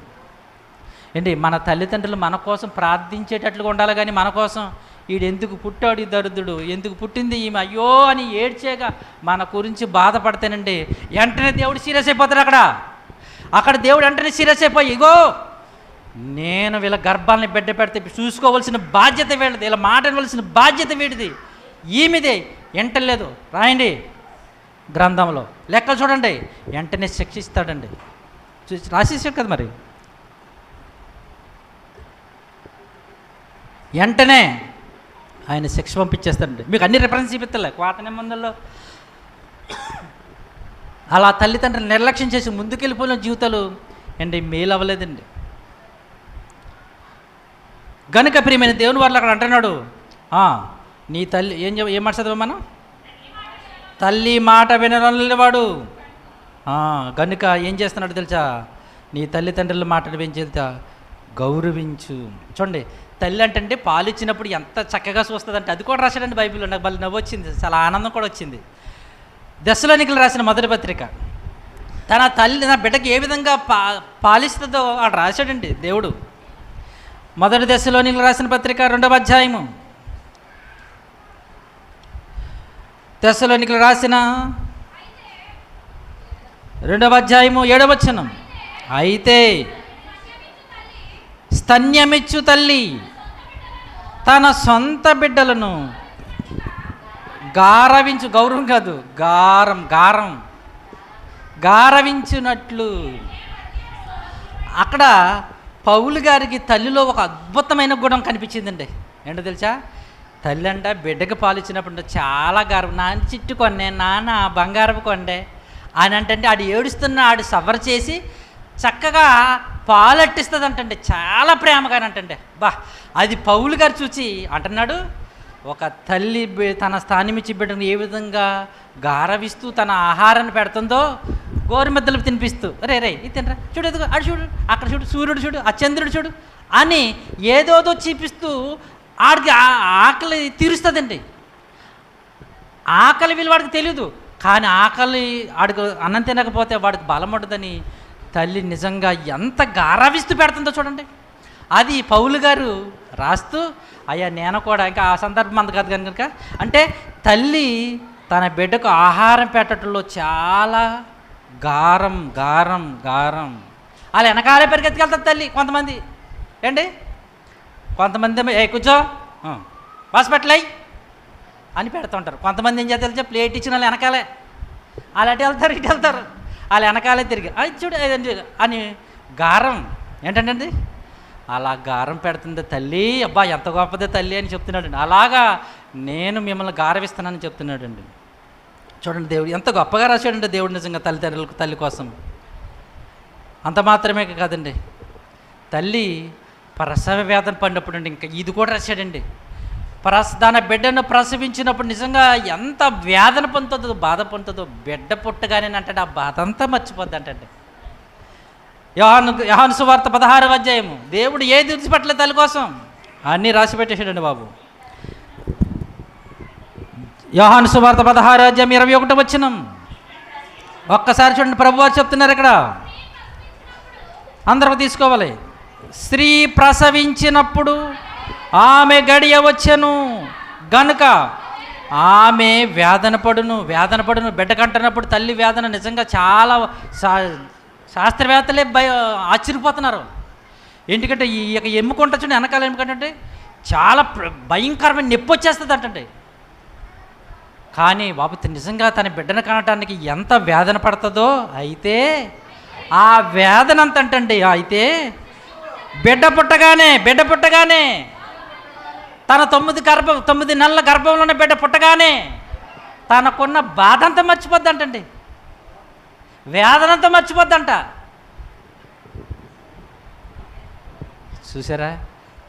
ఏంటి, మన తల్లిదండ్రులు మన కోసం ప్రార్థించేటట్లుగా ఉండాలి, కానీ మన కోసం వీడు ఎందుకు పుట్టాడు, ఈ దరిద్రుడు ఎందుకు పుట్టింది ఈమె, అయ్యో అని ఏడ్చేగా మన గురించి బాధపడితేనండి వెంటనే దేవుడు సీరియస్ అయిపోతాడు. అక్కడ దేవుడు వెంటనే సీరియస్ అయిపోయి, ఇగో నేను వీళ్ళ గర్భాలని బిడ్డ పెడితే చూసుకోవాల్సిన బాధ్యత వీళ్ళది, వీళ్ళ మాట వినవలసిన బాధ్యత వీడిది, ఈమెదే. ఎంటలేదు, రాయండి గ్రంథంలో లెక్కలు చూడండి, వెంటనే శిక్షిస్తాడండి. రాసేసాడు కదా మరి. వెంటనే ఆయన శిక్ష పంపించేస్తాడండి. మీకు అన్ని రిఫరెన్స్ చూపిస్తలే పాత నిబంధనలో. అలా తల్లిదండ్రులు నిర్లక్ష్యం చేసి ముందుకెళ్ళిపోయిన జీవితాలు అండి మేలు అవ్వలేదండి. గనుక ప్రియమైన దేవుని వాళ్ళు అక్కడ అంటున్నాడు, నీ తల్లి ఏం మాట చదివా మనం? తల్లి మాట వినవాడు. గనుక ఏం చేస్తున్నాడు తెలుసా? నీ తల్లిదండ్రుల మాటలు పెంచేదా గౌరవించు. చూడండి, తల్లి అంటే పాలు ఇచ్చినప్పుడు ఎంత చక్కగా చూస్తుందంటే అది కూడా రాశాడండి బైబిల్లో. నాకు మళ్ళీ నవ్వు వచ్చింది, చాలా ఆనందం కూడా వచ్చింది. దశలోనికలు రాసిన మొదటి పత్రిక, తన తల్లి నా బిడ్డకి ఏ విధంగా పాలిస్తుందో అక్కడ రాశాడండి దేవుడు. మొదటి దశలోనికలు రాసిన పత్రిక 2వ అధ్యాయము, దశలోనికలు రాసిన 2వ అధ్యాయము 7వ వచనం. అయితే స్తన్యమిచ్చు తల్లి తన సొంత బిడ్డలను గారవించు, గౌరవం కాదు గారవించునట్లు. అక్కడ పౌలు గారికి తల్లిలో ఒక అద్భుతమైన గుణం కనిపించిందండి. ఏంటో తెలుసా? తల్లి అంట బిడ్డకి పాలు ఇచ్చినప్పుడు చాలా గారం, నాన్న చిట్టు కొండే, నాన్న బంగారపు కొండే అని అంటే ఆడు ఏడుస్తున్న ఆడు సవర్ చేసి చక్కగా పాలట్టిస్తుంది అంటండి, చాలా ప్రేమగానంటండి. అది పౌలు గారు చూసి అంటున్నాడు, ఒక తల్లి తన స్థానమిచ్చి బిడ్డను ఏ విధంగా గారవిస్తూ తన ఆహారాన్ని పెడుతుందో, గోరుమెద్దలు తినిపిస్తూ, రే ఇది తినరా, చూడు ఎదుగు, అడు చూడు, అక్కడ చూడు, సూర్యుడు చూడు, ఆ చంద్రుడు చూడు అని ఏదోదో చూపిస్తూ ఆడికి ఆకలి తీరుస్తుందండి. ఆకలి వీళ్ళు వాడికి తెలియదు, కానీ ఆకలి ఆడికి అన్నం తినకపోతే వాడికి బలం ఉంటుందని తల్లి నిజంగా ఎంత గారావిస్తూ పెడుతుందో చూడండి. అది పౌలు గారు రాస్తూ, అయ్యా నేను కూడా, ఇంకా ఆ సందర్భం అంత కాదు కనుక, అంటే తల్లి తన బిడ్డకు ఆహారం పెట్టడంలో చాలా గారం. అలా వెనకాలే పరిగెత్తుకెళ్తారు తల్లి. కొంతమంది ఏంటి, కొంతమంది కూర్చో హాస్పిటల్ అని పెడుతుంటారు. కొంతమంది ఏం చేస్తారు, ప్లేట్ ఇచ్చిన వాళ్ళు వెనకాలే వాళ్ళు అటు వెళ్తారు, ఇటు వెళ్తారు, వాళ్ళు వెనకాలే తిరిగి అది చూడు అని గారం. ఏంటండి అలా గారం పెడుతుంది తల్లి. అబ్బా ఎంత గొప్పదే తల్లి అని చెప్తున్నాడండి. అలాగా నేను మిమ్మల్ని గారవిస్తానని చెప్తున్నాడండి. చూడండి, దేవుడు ఎంత గొప్పగా రాశాడండి దేవుడు నిజంగా తల్లిదండ్రులకు, తల్లి కోసం. అంత మాత్రమే కాదండి, తల్లి ప్రసవ వేదన పడినప్పుడు అండి ఇంకా ఇది కూడా రాశాడండి. తన బిడ్డను ప్రసవించినప్పుడు నిజంగా ఎంత వేదన పొందుతుందో, బాధ పొందుతుందో, బిడ్డ పుట్టగానే అంటే ఆ బాధ అంతా మర్చిపోద్ది అంటండి. యోహాను సువార్త 16వ అధ్యాయము, దేవుడు ఏది విడిచిపెట్టలేదు తల్లి కోసం, అన్నీ రాసి పెట్టేశాడండి బాబు. యోహాను సువార్త 16వ అధ్యాయం 21వ వచనం ఒక్కసారి చూడండి. ప్రభువారు చెప్తున్నారు ఇక్కడ, అందరూ తీసుకోవాలి. స్త్రీ ప్రసవించినప్పుడు ఆమె గడియ వచ్చెను గనుక ఆమె వేదన పడును. బిడ్డ కంటున్నప్పుడు తల్లి వేదన నిజంగా చాలా శాస్త్రవేత్తలే ఆశ్చర్యపోతున్నారు. ఎందుకంటే ఈ యొక్క ఎమ్ముకుంటా చూడండి, వెనకాల ఎమ్ముకంటే చాలా భయంకరమైన నొప్పి వచ్చేస్తుంది అంటండి. కానీ బాబు నిజంగా తన బిడ్డను కనటానికి ఎంత వేదన పడుతుందో, అయితే ఆ వేదన అంతంటండి, అయితే బిడ్డ పుట్టగానే తన 9 నెలల గర్భంలో ఉన్న బిడ్డ పుట్టగానే తనకున్న బాధ అంతా మర్చిపోద్ది అంటండి, వేదనంతా మర్చిపోద్దంట. చూసారా,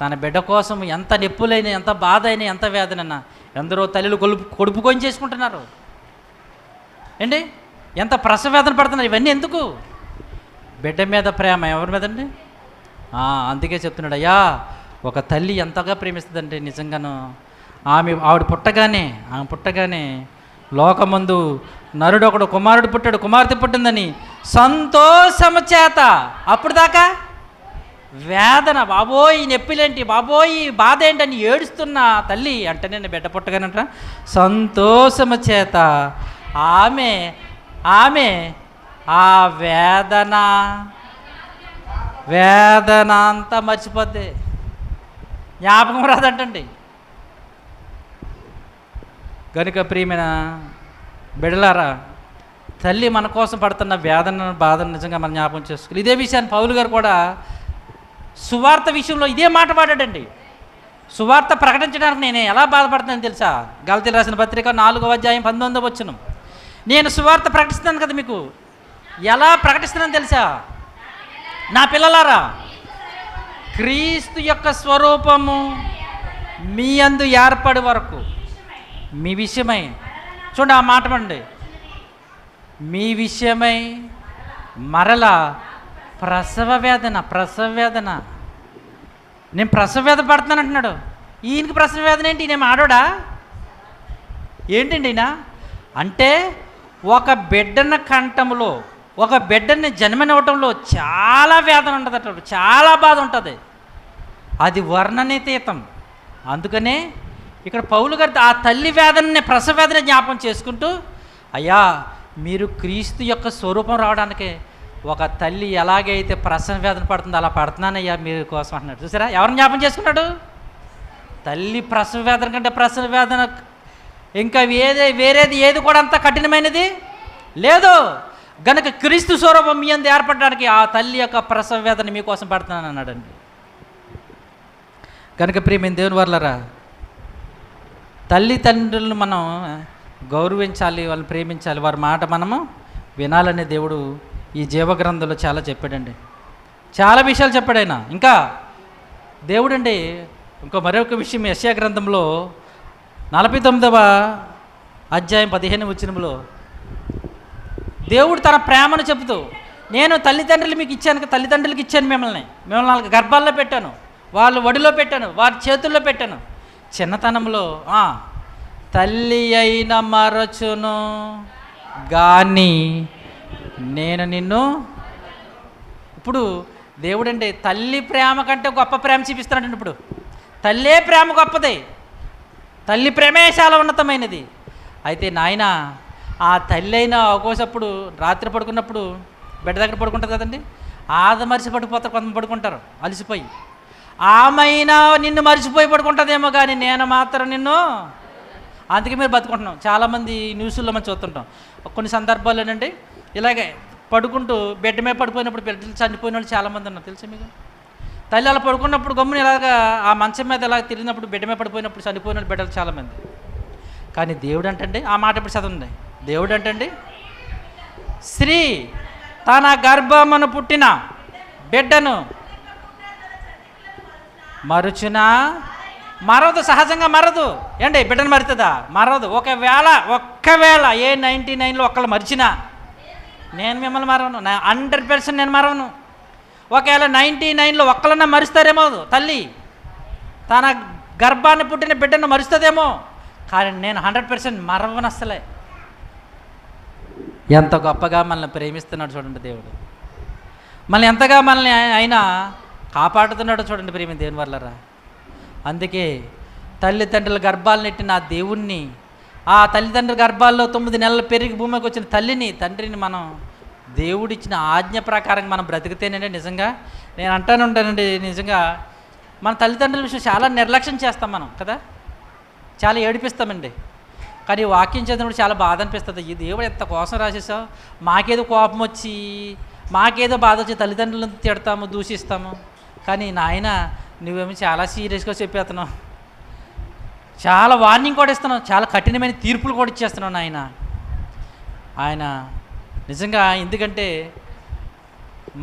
తన బిడ్డ కోసం ఎంత నొప్పులైనా, ఎంత బాధ అయినా, ఎంత వేదనైనా ఎందరో తల్లులు కొడుపుకొని చేసుకుంటున్నారు ఏంటి, ఎంత ప్రసవ వేదన పడుతున్నారు. ఇవన్నీ ఎందుకు? బిడ్డ మీద ప్రేమ ఎవరి మీదండి? అందుకే చెప్తున్నాడు, అయ్యా ఒక తల్లి ఎంతగా ప్రేమిస్తుందంటే నిజంగాను ఆవిడ పుట్టగానే లోకమందు నరుడు ఒకడు కుమారుడు పుట్టాడు, కుమార్తె పుట్టిందని సంతోషము చేత, అప్పుడు దాకా వేదన, బాబోయ్ నొప్పిలేంటి, బాబోయ్ బాధ ఏంటని ఏడుస్తున్న తల్లి అంటే నేను బిడ్డ పుట్టగానంట సంతోషము చేత ఆమె ఆ వేదన అంతా మర్చిపోద్ది, జ్ఞాపకం రాదంటండి. కనుక ప్రియమైన బిడ్డలారా, తల్లి మన కోసం పడుతున్న బాధను నిజంగా మనం జ్ఞాపకం చేసుకోవాలి. ఇదే విషయాన్ని పౌలు గారు కూడా సువార్త విషయంలో ఇదే మాట పాడాడండి. సువార్త ప్రకటించడానికి నేను ఎలా బాధపడుతున్నాను తెలుసా? గలతీయులకు రాసిన పత్రిక 4వ అధ్యాయం 19వ వచనం. నేను సువార్త ప్రకటిస్తున్నాను కదా, మీకు ఎలా ప్రకటిస్తున్నాను తెలుసా? నా పిల్లలారా, క్రీస్తు యొక్క స్వరూపము మీ యందు ఏర్పడి వరకు మీ విషయమై, చూడండి ఆ మాట అండి, మీ విషయమై మరలా ప్రసవ వేదన, నేను ప్రసవ వేదన పడుతున్నాను అంటున్నాడు. ఈయనకి ప్రసవ వేదన ఏంటి? నేను ఆడోడా ఏంటండి ఈయన? అంటే ఒక బిడ్డన కంఠంలో, ఒక బిడ్డని జన్మనివ్వటంలో చాలా వేదన ఉంటుంది, చాలా బాధ ఉంటుంది, అది వర్ణనీతీతం. అందుకనే ఇక్కడ పౌలు గారు ఆ తల్లి వేదనని, ప్రసవ వేదన జ్ఞాపకం చేసుకుంటూ, అయ్యా మీరు క్రీస్తు యొక్క స్వరూపం రావడానికి ఒక తల్లి ఎలాగైతే ప్రసవ వేదన పడుతుందో అలా పడుతున్నానయ్యా మీరు కోసం అంటున్నాడు. చూసారా ఎవరిని జ్ఞాపకం చేసుకున్నాడు? తల్లి ప్రసవ వేదన కంటే ప్రసవ వేదన ఇంకా వేరేది ఏది కూడా అంత కఠినమైనది లేదు. గనుక క్రీస్తు స్వరూపం మీ యందు ఏర్పడడానికి ఆ తల్లి యొక్క ప్రసవ వేదన మీకోసం పడుతున్నాను అన్నాడండి. కనుక ప్రియమైన దేవుని వర్లరా, తల్లిదండ్రులను మనం గౌరవించాలి, వాళ్ళని ప్రేమించాలి, వారి మాట మనము వినాలనే దేవుడు ఈ జీవగ్రంథంలో చాలా చెప్పాడండి. చాలా విషయాలు చెప్పాడు ఆయన. ఇంకా దేవుడండి మరొక విషయం యెషయా గ్రంథంలో 49వ అధ్యాయం 15వ వచనంలో దేవుడు తన ప్రేమను చెబుతూ, నేను తల్లిదండ్రులకి ఇచ్చాను, మిమ్మల్ని వాళ్ళ గర్భాల్లో పెట్టాను, వాళ్ళు ఒడిలో పెట్టాను, వారి చేతుల్లో పెట్టాను. చిన్నతనంలో తల్లి అయిన మరచును కానీ నేను నిన్ను. ఇప్పుడు దేవుడండి తల్లి ప్రేమ కంటే గొప్ప ప్రేమ చూపిస్తున్నాడండి. ఇప్పుడు తల్లే ప్రేమ గొప్పది, తల్లి ప్రేమే చాలా ఉన్నతమైనది. అయితే నాయన ఆ తల్లి అయినా ఒక్కోసప్పుడు రాత్రి పడుకున్నప్పుడు బిడ్డ దగ్గర పడుకుంటుంది కదండి, మరిచి పడిపోతారు, కొంత పడుకుంటారు అలసిపోయి. ఆమైనా నిన్ను మరిచిపోయి పడుకుంటుందేమో కానీ నేను మాత్రం నిన్ను. అందుకే మీరు బతుకుంటున్నాం. చాలామంది న్యూస్లో మనం చూస్తుంటాం. కొన్ని సందర్భాల్లోనండి ఇలాగే పడుకుంటూ బెడ్ మీద పడిపోయినప్పుడు బిడ్డలు చనిపోయిన వాళ్ళు చాలామంది ఉన్నారు, తెలుసా మీకు? తల్లి అలా పడుకున్నప్పుడు గమ్మున ఇలాగా ఆ మంచం మీద ఇలా తిరిగినప్పుడు బిడ్డ మీద పడిపోయినప్పుడు చనిపోయిన బిడ్డలు చాలామంది. కానీ దేవుడు అంటండి, ఆ మాట ఇప్పుడు చదవండి, దేవుడు అంటండి, స్త్రీ తన గర్భమును పుట్టిన బిడ్డను మరుచునా? మరవదు, సహజంగా మరదు. ఏంటి బిడ్డను మరుతుందా? మరవదు. ఒక్కవేళ 99లో ఒక్కళ్ళు మరిచినా నేను మిమ్మల్ని మరవను, 100% నేను మరవను. ఒకవేళ 99లో ఒక్కళ్ళన్నా మరుస్తారేమో తల్లి, తన గర్భాన్ని పుట్టిన బిడ్డను మరుస్తుందేమో, కానీ నేను 100% మరవను అసలే. ఎంత గొప్పగా మనల్ని ప్రేమిస్తున్నాడు చూడండి దేవుడు, మనల్ని ఎంతగా మనల్ని అయినా కాపాడుతున్నాడు చూడండి ప్రేమ దేవుని వల్లరా. అందుకే తల్లిదండ్రుల గర్భాలు నెట్టిన ఆ దేవుణ్ణి, ఆ తల్లిదండ్రుల గర్భాల్లో 9 నెలలు పెరిగి భూమికి వచ్చిన తండ్రిని మనం దేవుడిచ్చిన ఆజ్ఞ ప్రకారం మనం బ్రతికితేనండి నిజంగా నేను ఉంటానండి, నిజంగా మన తల్లిదండ్రుల విషయం చాలా నిర్లక్ష్యం చేస్తాం మనం కదా, చాలా ఏడిపిస్తామండి. కానీ వాక్యం చదివినప్పుడు చాలా బాధ అనిపిస్తుంది. ఈ దేవుడు ఎంత కోసం రాసేసావు, మాకేదో కోపం వచ్చి మాకేదో బాధ వచ్చి తల్లిదండ్రులను తిడతాము, దూషిస్తాము. కానీ నాయన నువ్వేమో చాలా సీరియస్గా చెప్పేస్తున్నావు, చాలా వార్నింగ్ కూడా ఇస్తున్నావు, చాలా కఠినమైన తీర్పులు కూడా ఇచ్చేస్తున్నావు నాయన. ఆయన నిజంగా ఎందుకంటే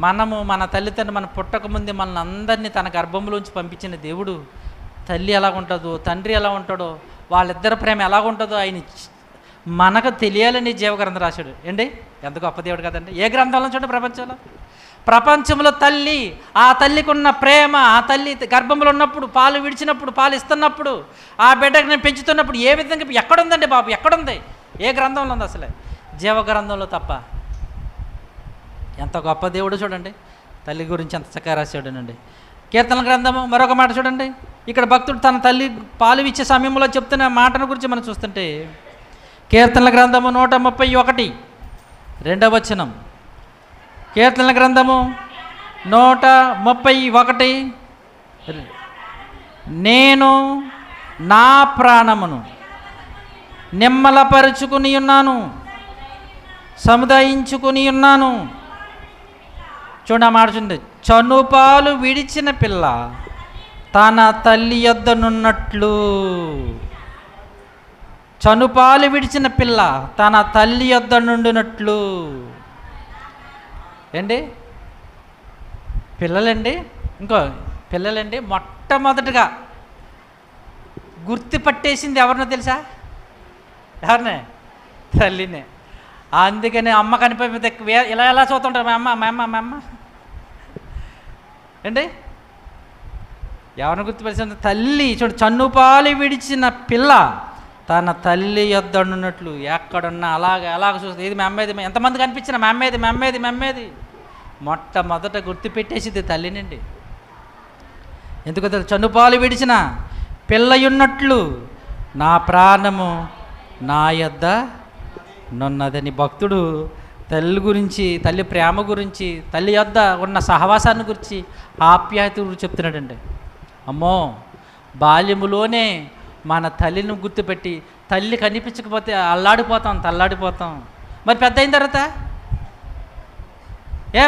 మన తల్లిదండ్రులు మన పుట్టకముందే మనల్ని అందరినీ తన గర్భంలోంచి పంపించిన దేవుడు తల్లి ఎలా ఉంటుందో, తండ్రి ఎలా ఉంటాడో, వాళ్ళిద్దరి ప్రేమ ఎలా ఉంటుందో ఆయన మనకు తెలియాలని జీవగ్రంథం రాశాడు. ఏంటి ఎంత గొప్ప దేవుడు కదండి. ఏ గ్రంథంలో చూడండి ప్రపంచంలో ప్రపంచంలో తల్లి, ఆ తల్లికి ఉన్న ప్రేమ, ఆ తల్లి గర్భంలో ఉన్నప్పుడు, పాలు విడిచినప్పుడు, పాలు ఇస్తున్నప్పుడు, ఆ బిడ్డకి నేను పెంచుతున్నప్పుడు ఏ విధంగా ఎక్కడుందండి బాబు? ఎక్కడుంది? ఏ గ్రంథంలో ఉంది? అసలే జీవ గ్రంథంలో తప్ప. ఎంత గొప్ప దేవుడు చూడండి, తల్లి గురించి ఎంత చక్కగా రాశాడునండి. కీర్తన గ్రంథము మరొక మాట చూడండి. ఇక్కడ భక్తుడు తన తల్లి పాలు ఇచ్చే సమయంలో చెప్తున్న మాటను గురించి మనం చూస్తుంటే, కీర్తనల గ్రంథము 131 2వ వచనం. కీర్తనల గ్రంథము 131, నేను నా ప్రాణమును నిమ్మలపరుచుకుని ఉన్నాను, సముదాయించుకుని ఉన్నాను. చూడ మాడుచుంది, చనుపాలు విడిచిన పిల్ల తన తల్లి యొద్దనున్నట్లు. చనుపాలు విడిచిన పిల్ల తన తల్లి యొద్ద నుండినట్లు. ఏంటి పిల్లలండి, ఇంకో పిల్లలండి మొట్టమొదటిగా గుర్తుపట్టేసింది ఎవరినో తెలుసా? ఎవరినే? తల్లినే. అందుకని అమ్మ కనిపోతే ఇలా ఎలా చూస్తుంటారు, మా అమ్మ ఏంటి ఎవరిని గుర్తుపరిచిన? తల్లి. చూడు, చన్నుపాలు విడిచిన పిల్ల తన తల్లి యొద్ద ఉన్నట్లు. ఎక్కడున్నా అలాగ చూస్తుంది. ఇది మా అమ్మేది. ఎంతమంది కనిపించినా మా అమ్మేది మొట్టమొదట గుర్తుపెట్టేసింది తల్లినండి. ఎందుకో తెలుసు? చన్నుపాలు విడిచిన పిల్లయున్నట్లు నా ప్రాణము నా యొద్ద నున్నదని. భక్తుడు తల్లి గురించి, తల్లి ప్రేమ గురించి, తల్లి యొద్ద ఉన్న సహవాసాన్ని గురించి, ఆప్యాయత గురించి చెప్తున్నాడండి. అమ్మో, బాల్యములోనే మన తల్లిని గుర్తుపెట్టి, తల్లి కనిపించకపోతే తల్లాడిపోతాం. మరి పెద్ద అయిన తర్వాత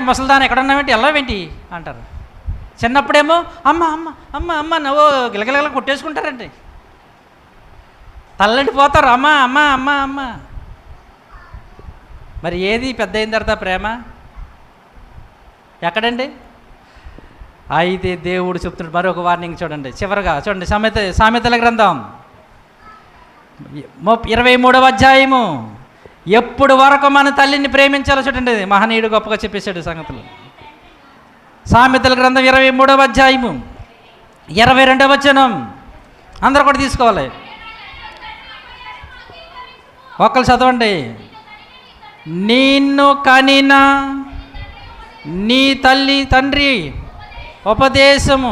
ముసలిదాన్ని ఎక్కడున్నావేంటి, వెళ్ళవేంటి అంటారు. చిన్నప్పుడేమో అమ్మ అమ్మ అమ్మ అమ్మ నవ్వు గిలగిలగల కొట్టేసుకుంటారండి, తల్లడిపోతారు అమ్మ అమ్మ అమ్మ అమ్మ. మరి ఏది పెద్ద అయిన తర్వాత ప్రేమ ఎక్కడండి? అయితే దేవుడు చెప్తున్నాడు మరొక వార్నింగ్ చూడండి. చివరగా చూడండి, సామెతల గ్రంథం 23వ అధ్యాయము. ఎప్పుడు వరకు మన తల్లిని ప్రేమించాలో చూడండి, మహనీయుడు గొప్పగా చెప్పేశాడు సంగతులు. సామెతల గ్రంథం 23వ అధ్యాయము 22వ వచనం. అందరూ కూడా తీసుకోవాలి, ఒక్కరు చదవండి. నిన్ను కనిన నీ తల్లి తండ్రి ఉపదేశము.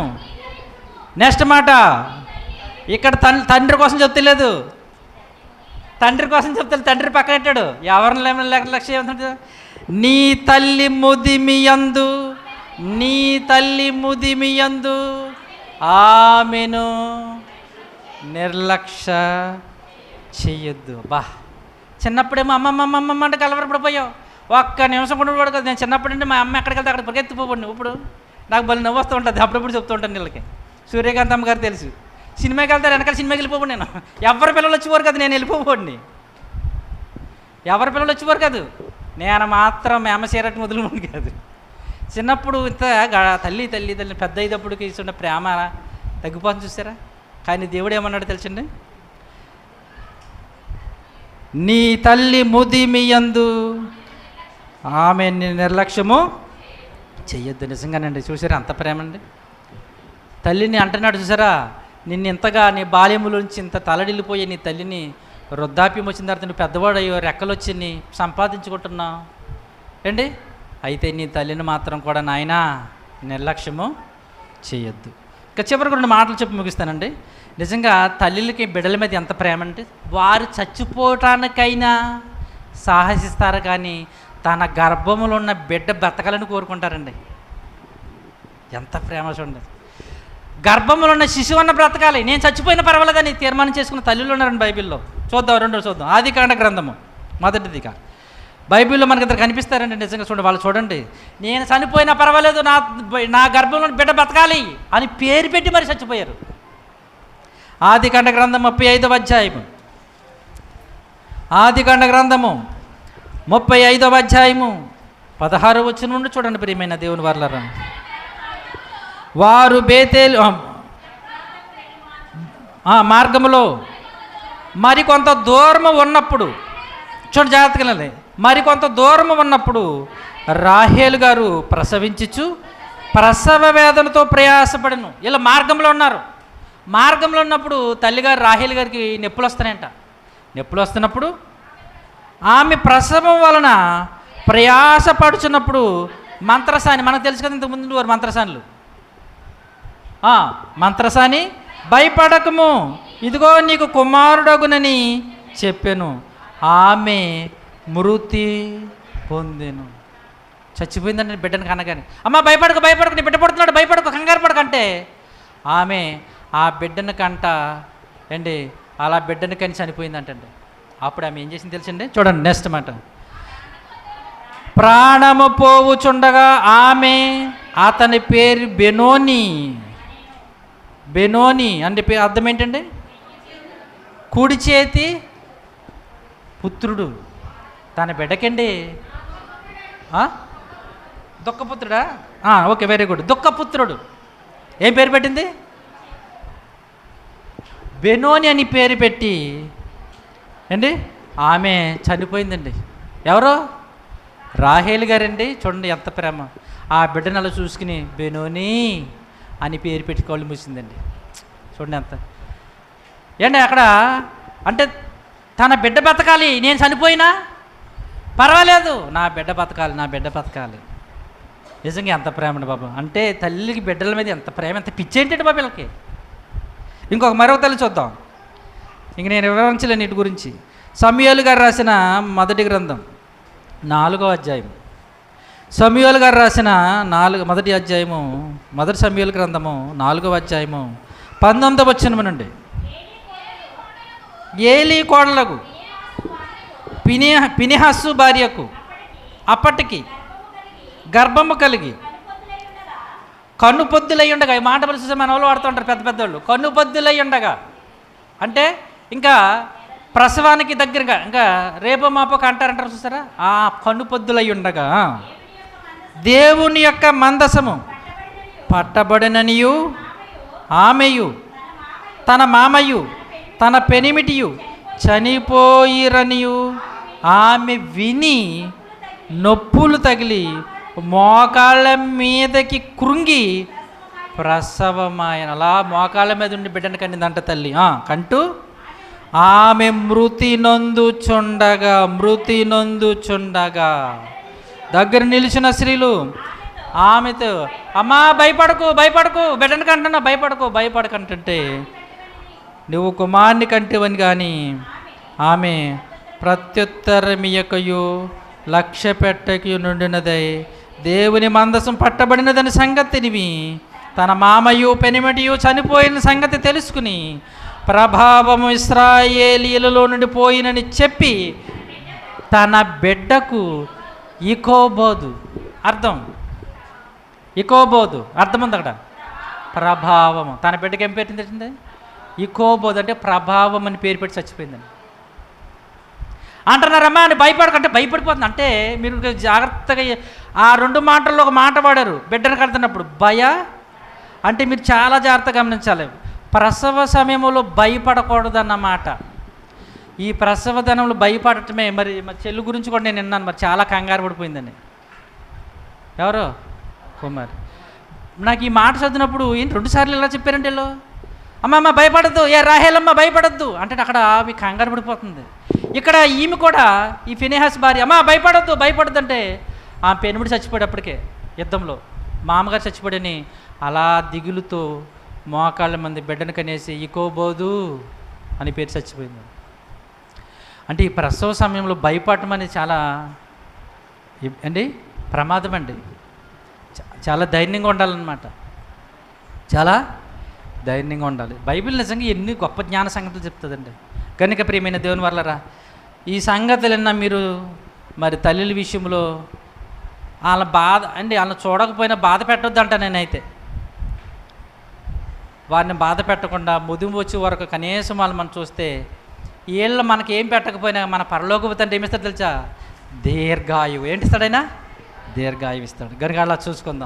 నెక్స్ట్ మాట, ఇక్కడ తండ్రి కోసం చెప్తలేదు, తండ్రి కోసం చెప్తాడు. తండ్రి పక్కన పెట్టాడు. ఎవరిని లక్ష్యం ఏమంటాడు? నీ తల్లి ముదిమియందు ఆమెను నిర్లక్ష్య చెయ్యొద్దు. చిన్నప్పుడేమో అమ్మమ్మ అంటే కలవరపడిపోయావు. ఒక్క నిమిషం కూడా పడదు. నేను చిన్నప్పుడంటే మా అమ్మ ఎక్కడికి వెళ్తే అక్కడ పరిగెత్తిపోబడి. ఇప్పుడు నాకు బలి నవ్వు వస్తూ ఉంటుంది, అప్పుడప్పుడు చెప్తూ ఉంటాను వీళ్ళకి. సూర్యకాంత్ అమ్మ గారు తెలుసు, సినిమాకి వెళ్తారు, వెనకాల సినిమాకి వెళ్ళిపోబడి. నేను ఎవరి పిల్లలు వచ్చేవారు కదా, నేను వెళ్ళిపోబడిని. ఎవరి పిల్లలు వచ్చేవారు కాదు, నేను మాత్రం మేమ సీరట్ మొదలుమని కాదు. చిన్నప్పుడు ఇంత తల్లి పెద్ద అయ్యేటప్పటికి ఇస్తున్న ప్రేమ తగ్గిపోతుంది చూసారా. కానీ దేవుడు ఏమన్నాడు తెలుసండి? నీ తల్లి ముదిమియందు ఆమె నిర్లక్ష్యము చెయ్యొద్దు. నిజంగానండి, చూసారా అంత ప్రేమ అండి. తల్లిని అంటున్నాడు చూసారా, నిన్ను ఇంతగా నీ బాల్యములోంచి ఇంత తలడిల్లిపోయే నీ తల్లిని వృద్ధాప్యం వచ్చిన తర్వాత నువ్వు పెద్దవాడు అయ్యో, రెక్కలు వచ్చి నీ సంపాదించుకుంటున్నావు ఏంటి. అయితే నీ తల్లిని మాత్రం కూడా నాయనా నిర్లక్ష్యము చేయొద్దు. ఇక చివరికి 2 మాటలు చెప్పి ముగిస్తానండి. నిజంగా తల్లికి బిడ్డల మీద ఎంత ప్రేమ అంటే, వారు చచ్చిపోవటానికైనా సాహసిస్తారు, కానీ తన గర్భములో ఉన్న బిడ్డ బ్రతకాలని కోరుకుంటారండి. ఎంత ప్రేమ చూడండి. గర్భంలో ఉన్న శిశువు అన్న బ్రతకాలి, నేను చచ్చిపోయినా పర్వాలేదని తీర్మానం చేసుకున్న తల్లులు ఉన్నారండి బైబిల్లో. చూద్దాం. ఆదికాండ గ్రంథము 1వ బైబిల్లో మనకి ఇద్దరు కనిపిస్తారండి. నిజంగా చూడండి, వాళ్ళు చూడండి, నేను చనిపోయినా పర్వాలేదు, నా గర్భంలో బిడ్డ బ్రతకాలి అని పేరు పెట్టి మరి చచ్చిపోయారు. ఆదికాండ గ్రంథం 35వ అధ్యాయము. ఆదికాండ గ్రంథము 35వ అధ్యాయము 16వ వచనం నుండి చూడండి ప్రియమైన దేవుని వారలారా. వారు బేతేలు మార్గములో మరికొంత దూరము ఉన్నప్పుడు, చూడండి జాగ్రత్తగా, మరికొంత దూరము ఉన్నప్పుడు రాహేలు గారు ప్రసవించుచు ప్రసవ వేదనతో ప్రయాసపడను. ఇలా మార్గంలో ఉన్నారు. మార్గంలో ఉన్నప్పుడు తల్లిగారు రాహేలు గారికి నొప్పులు వస్తున్నాయంట. నొప్పులు వస్తున్నప్పుడు ఆమె ప్రసవం వలన ప్రయాసపడుచున్నప్పుడు మంత్రసాని, మనకు తెలుసు కదా ఇంతకుముందు వారు మంత్రసానులు. మంత్రసాని భయపడకము, ఇదిగో నీకు కుమారుడగునని చెప్పాను. ఆమె మృతి పొందెను. చచ్చిపోయిందంటే బిడ్డను కనగానే, అమ్మ భయపడకు భయపడకు, నీ బిడ్డ పడుతున్నాడు, భయపడకు, కంగారు పడకంటే ఆమె ఆ బిడ్డను కంట అండి అలా బిడ్డను కని చనిపోయిందంటండి. అప్పుడు ఆమె ఏం చేసింది తెలుసండి, చూడండి నెక్స్ట్ మాట. ప్రాణము పోవుచుండగా ఆమె, అతని పేరు బెనోని. బెనోని అంటే పేరు అర్థం ఏంటండి? కుడి చేతి పుత్రుడు. తన బిడ్డకండి దుఃఖపుత్రుడా? Okay, very good. దుఃఖపుత్రుడు. ఏం పేరు పెట్టింది? బెనోని అని పేరు పెట్టి అండి ఆమె చనిపోయిందండి. ఎవరో? రాహేలు గారండి. చూడండి ఎంత ప్రేమ. ఆ బిడ్డను అలా చూసుకుని బెనోని అని పేరు పెట్టి కళ్ళు మూసిందండి. చూడండి ఎంత ఏంటి అక్కడ. అంటే తన బిడ్డ బతకాలి, నేను చనిపోయినా పర్వాలేదు, నా బిడ్డ బతకాలి, నా బిడ్డ బతకాలి. నిజంగా ఎంత ప్రేమ అండి బాబు. అంటే తల్లికి బిడ్డల మీద ఎంత ప్రేమ, ఎంత పిచ్చి ఏంటంటే బాబు వీళ్ళకి. మరొక తల్లి చూద్దాం. ఇంక నేను వివరించలేను వీటి గురించి. సమూయేలు గారు రాసిన మొదటి గ్రంథం 4వ అధ్యాయం. సమూయేలు గారు రాసిన మొదటి అధ్యాయము, మొదటి సమూయేలు గ్రంథము 4వ అధ్యాయము 19వ వచనం నుండి. ఏలీ కోడలకు ఫినెహాసు భార్యకు అప్పటికి గర్భము కలిగి కన్నుపొద్దులై ఉండగా, ఈ మాట పరిస్థితి మన వాళ్ళు వాడుతూ ఉంటారు పెద్ద పెద్దవాళ్ళు. కన్నుపొద్దులై ఉండగా అంటే ఇంకా ప్రసవానికి దగ్గరగా, ఇంకా రేపో మాపో అంటారంటారు చూసారా, ఆ కన్నుపొద్దులై ఉండగా దేవుని యొక్క మందసము పట్టబడిననియు ఆమెయు తన మామయు తన పెనిమిటియు చనిపోయిరనియు ఆమె విని నొప్పులు తగిలి మోకాళ్ళ మీదకి కృంగి ప్రసవమాయన. అలా మోకాళ్ళ మీద ఉండి బిడ్డను కండిందంట తల్లి. కంటూ ఆమె మృతి నొందుచుండగా దగ్గర నిలిచిన స్త్రీలు ఆమెతో, అమ్మా భయపడకు భయపడకు, బిడ్డను కంటున్నా భయపడకంటుంటే, నువ్వు కుమారుని కంటివని కానీ ఆమె ప్రత్యుత్తరమియకయు లక్ష్య పెట్టకయు నుండినదై దేవుని మందసం పట్టబడినదని సంగతినివి తన మామయు పెనిమిటియు చనిపోయిన సంగతి తెలుసుకుని ప్రభావము ఇశ్రాయేలీయులలో నుండి పోయినని చెప్పి తన బిడ్డకు ఇకోబోదు అర్థం ఉంది అక్కడ. ప్రభావము. తన బిడ్డకి ఏం పేరు తెలిసిందే? ఇకోబోదు అంటే ప్రభావం అని పేరు పెట్టి చచ్చిపోయిందని అంటున్నారమ్మా. అని భయపడకంటే భయపడిపోతుంది. అంటే మీరు జాగ్రత్తగా ఆ 2 మాటల్లో ఒక మాట వాడారు బిడ్డను కడుతున్నప్పుడు. అంటే మీరు చాలా జాగ్రత్తగా గమనించాలి. ప్రసవ సమయంలో భయపడకూడదన్నమాట. ఈ ప్రసవ దినంలో భయపడటమే. మరి చెల్లి గురించి కూడా నేను విన్నాను, మరి చాలా కంగారు పడిపోయిందండి. ఎవరో కుమార్ నాకు ఈ మాట చదివినప్పుడు ఏంటి 2 సార్లు ఇలా చెప్పారంటే వీళ్ళు, అమ్మ భయపడద్దు, రాహేలమ్మ భయపడద్దు అంటే అక్కడ ఆమె కంగారు పడిపోతుంది. ఇక్కడ ఈమె కూడా ఈ ఫినెహాసు భార్య, అమ్మ భయపడద్దు అంటే ఆ పెనుమిడి చచ్చిపోయాడు అప్పటికే యుద్ధంలో, మామగారు చచ్చిపోయాడని అలా దిగులుతో మోకాళ్ళ మంది బిడ్డను కనేసి ఇకోబోదు అని పేరు చచ్చిపోయింది. అంటే ఈ ప్రసవ సమయంలో భయపడటం అనేది చాలా ప్రమాదం అండి. చాలా ధైర్యంగా ఉండాలన్నమాట. చాలా ధైర్యంగా ఉండాలి. బైబిల్ నిజంగా ఎన్ని గొప్ప జ్ఞాన సంగతులు చెప్తుందండి. కనుక ప్రియమైన దేవుని వల్లరా ఈ సంగతులన్నా మీరు మరి తల్లుల విషయంలో వాళ్ళ బాధ వాళ్ళని చూడకపోయినా బాధ పెట్టొద్దు అంట. నేనైతే వారిని బాధ పెట్టకుండా ముదుము వచ్చే వరకు కనీసం వాళ్ళు మనం చూస్తే వీళ్ళు మనకి ఏం పెట్టకపోయినా మన పరలోకపు తండ్రి ఏమిస్తాడు తెలుసా? దీర్ఘాయువు. ఏంటిస్తాడైనా? దీర్ఘాయువు ఇస్తాడు. కనుక అలా చూసుకుందాం.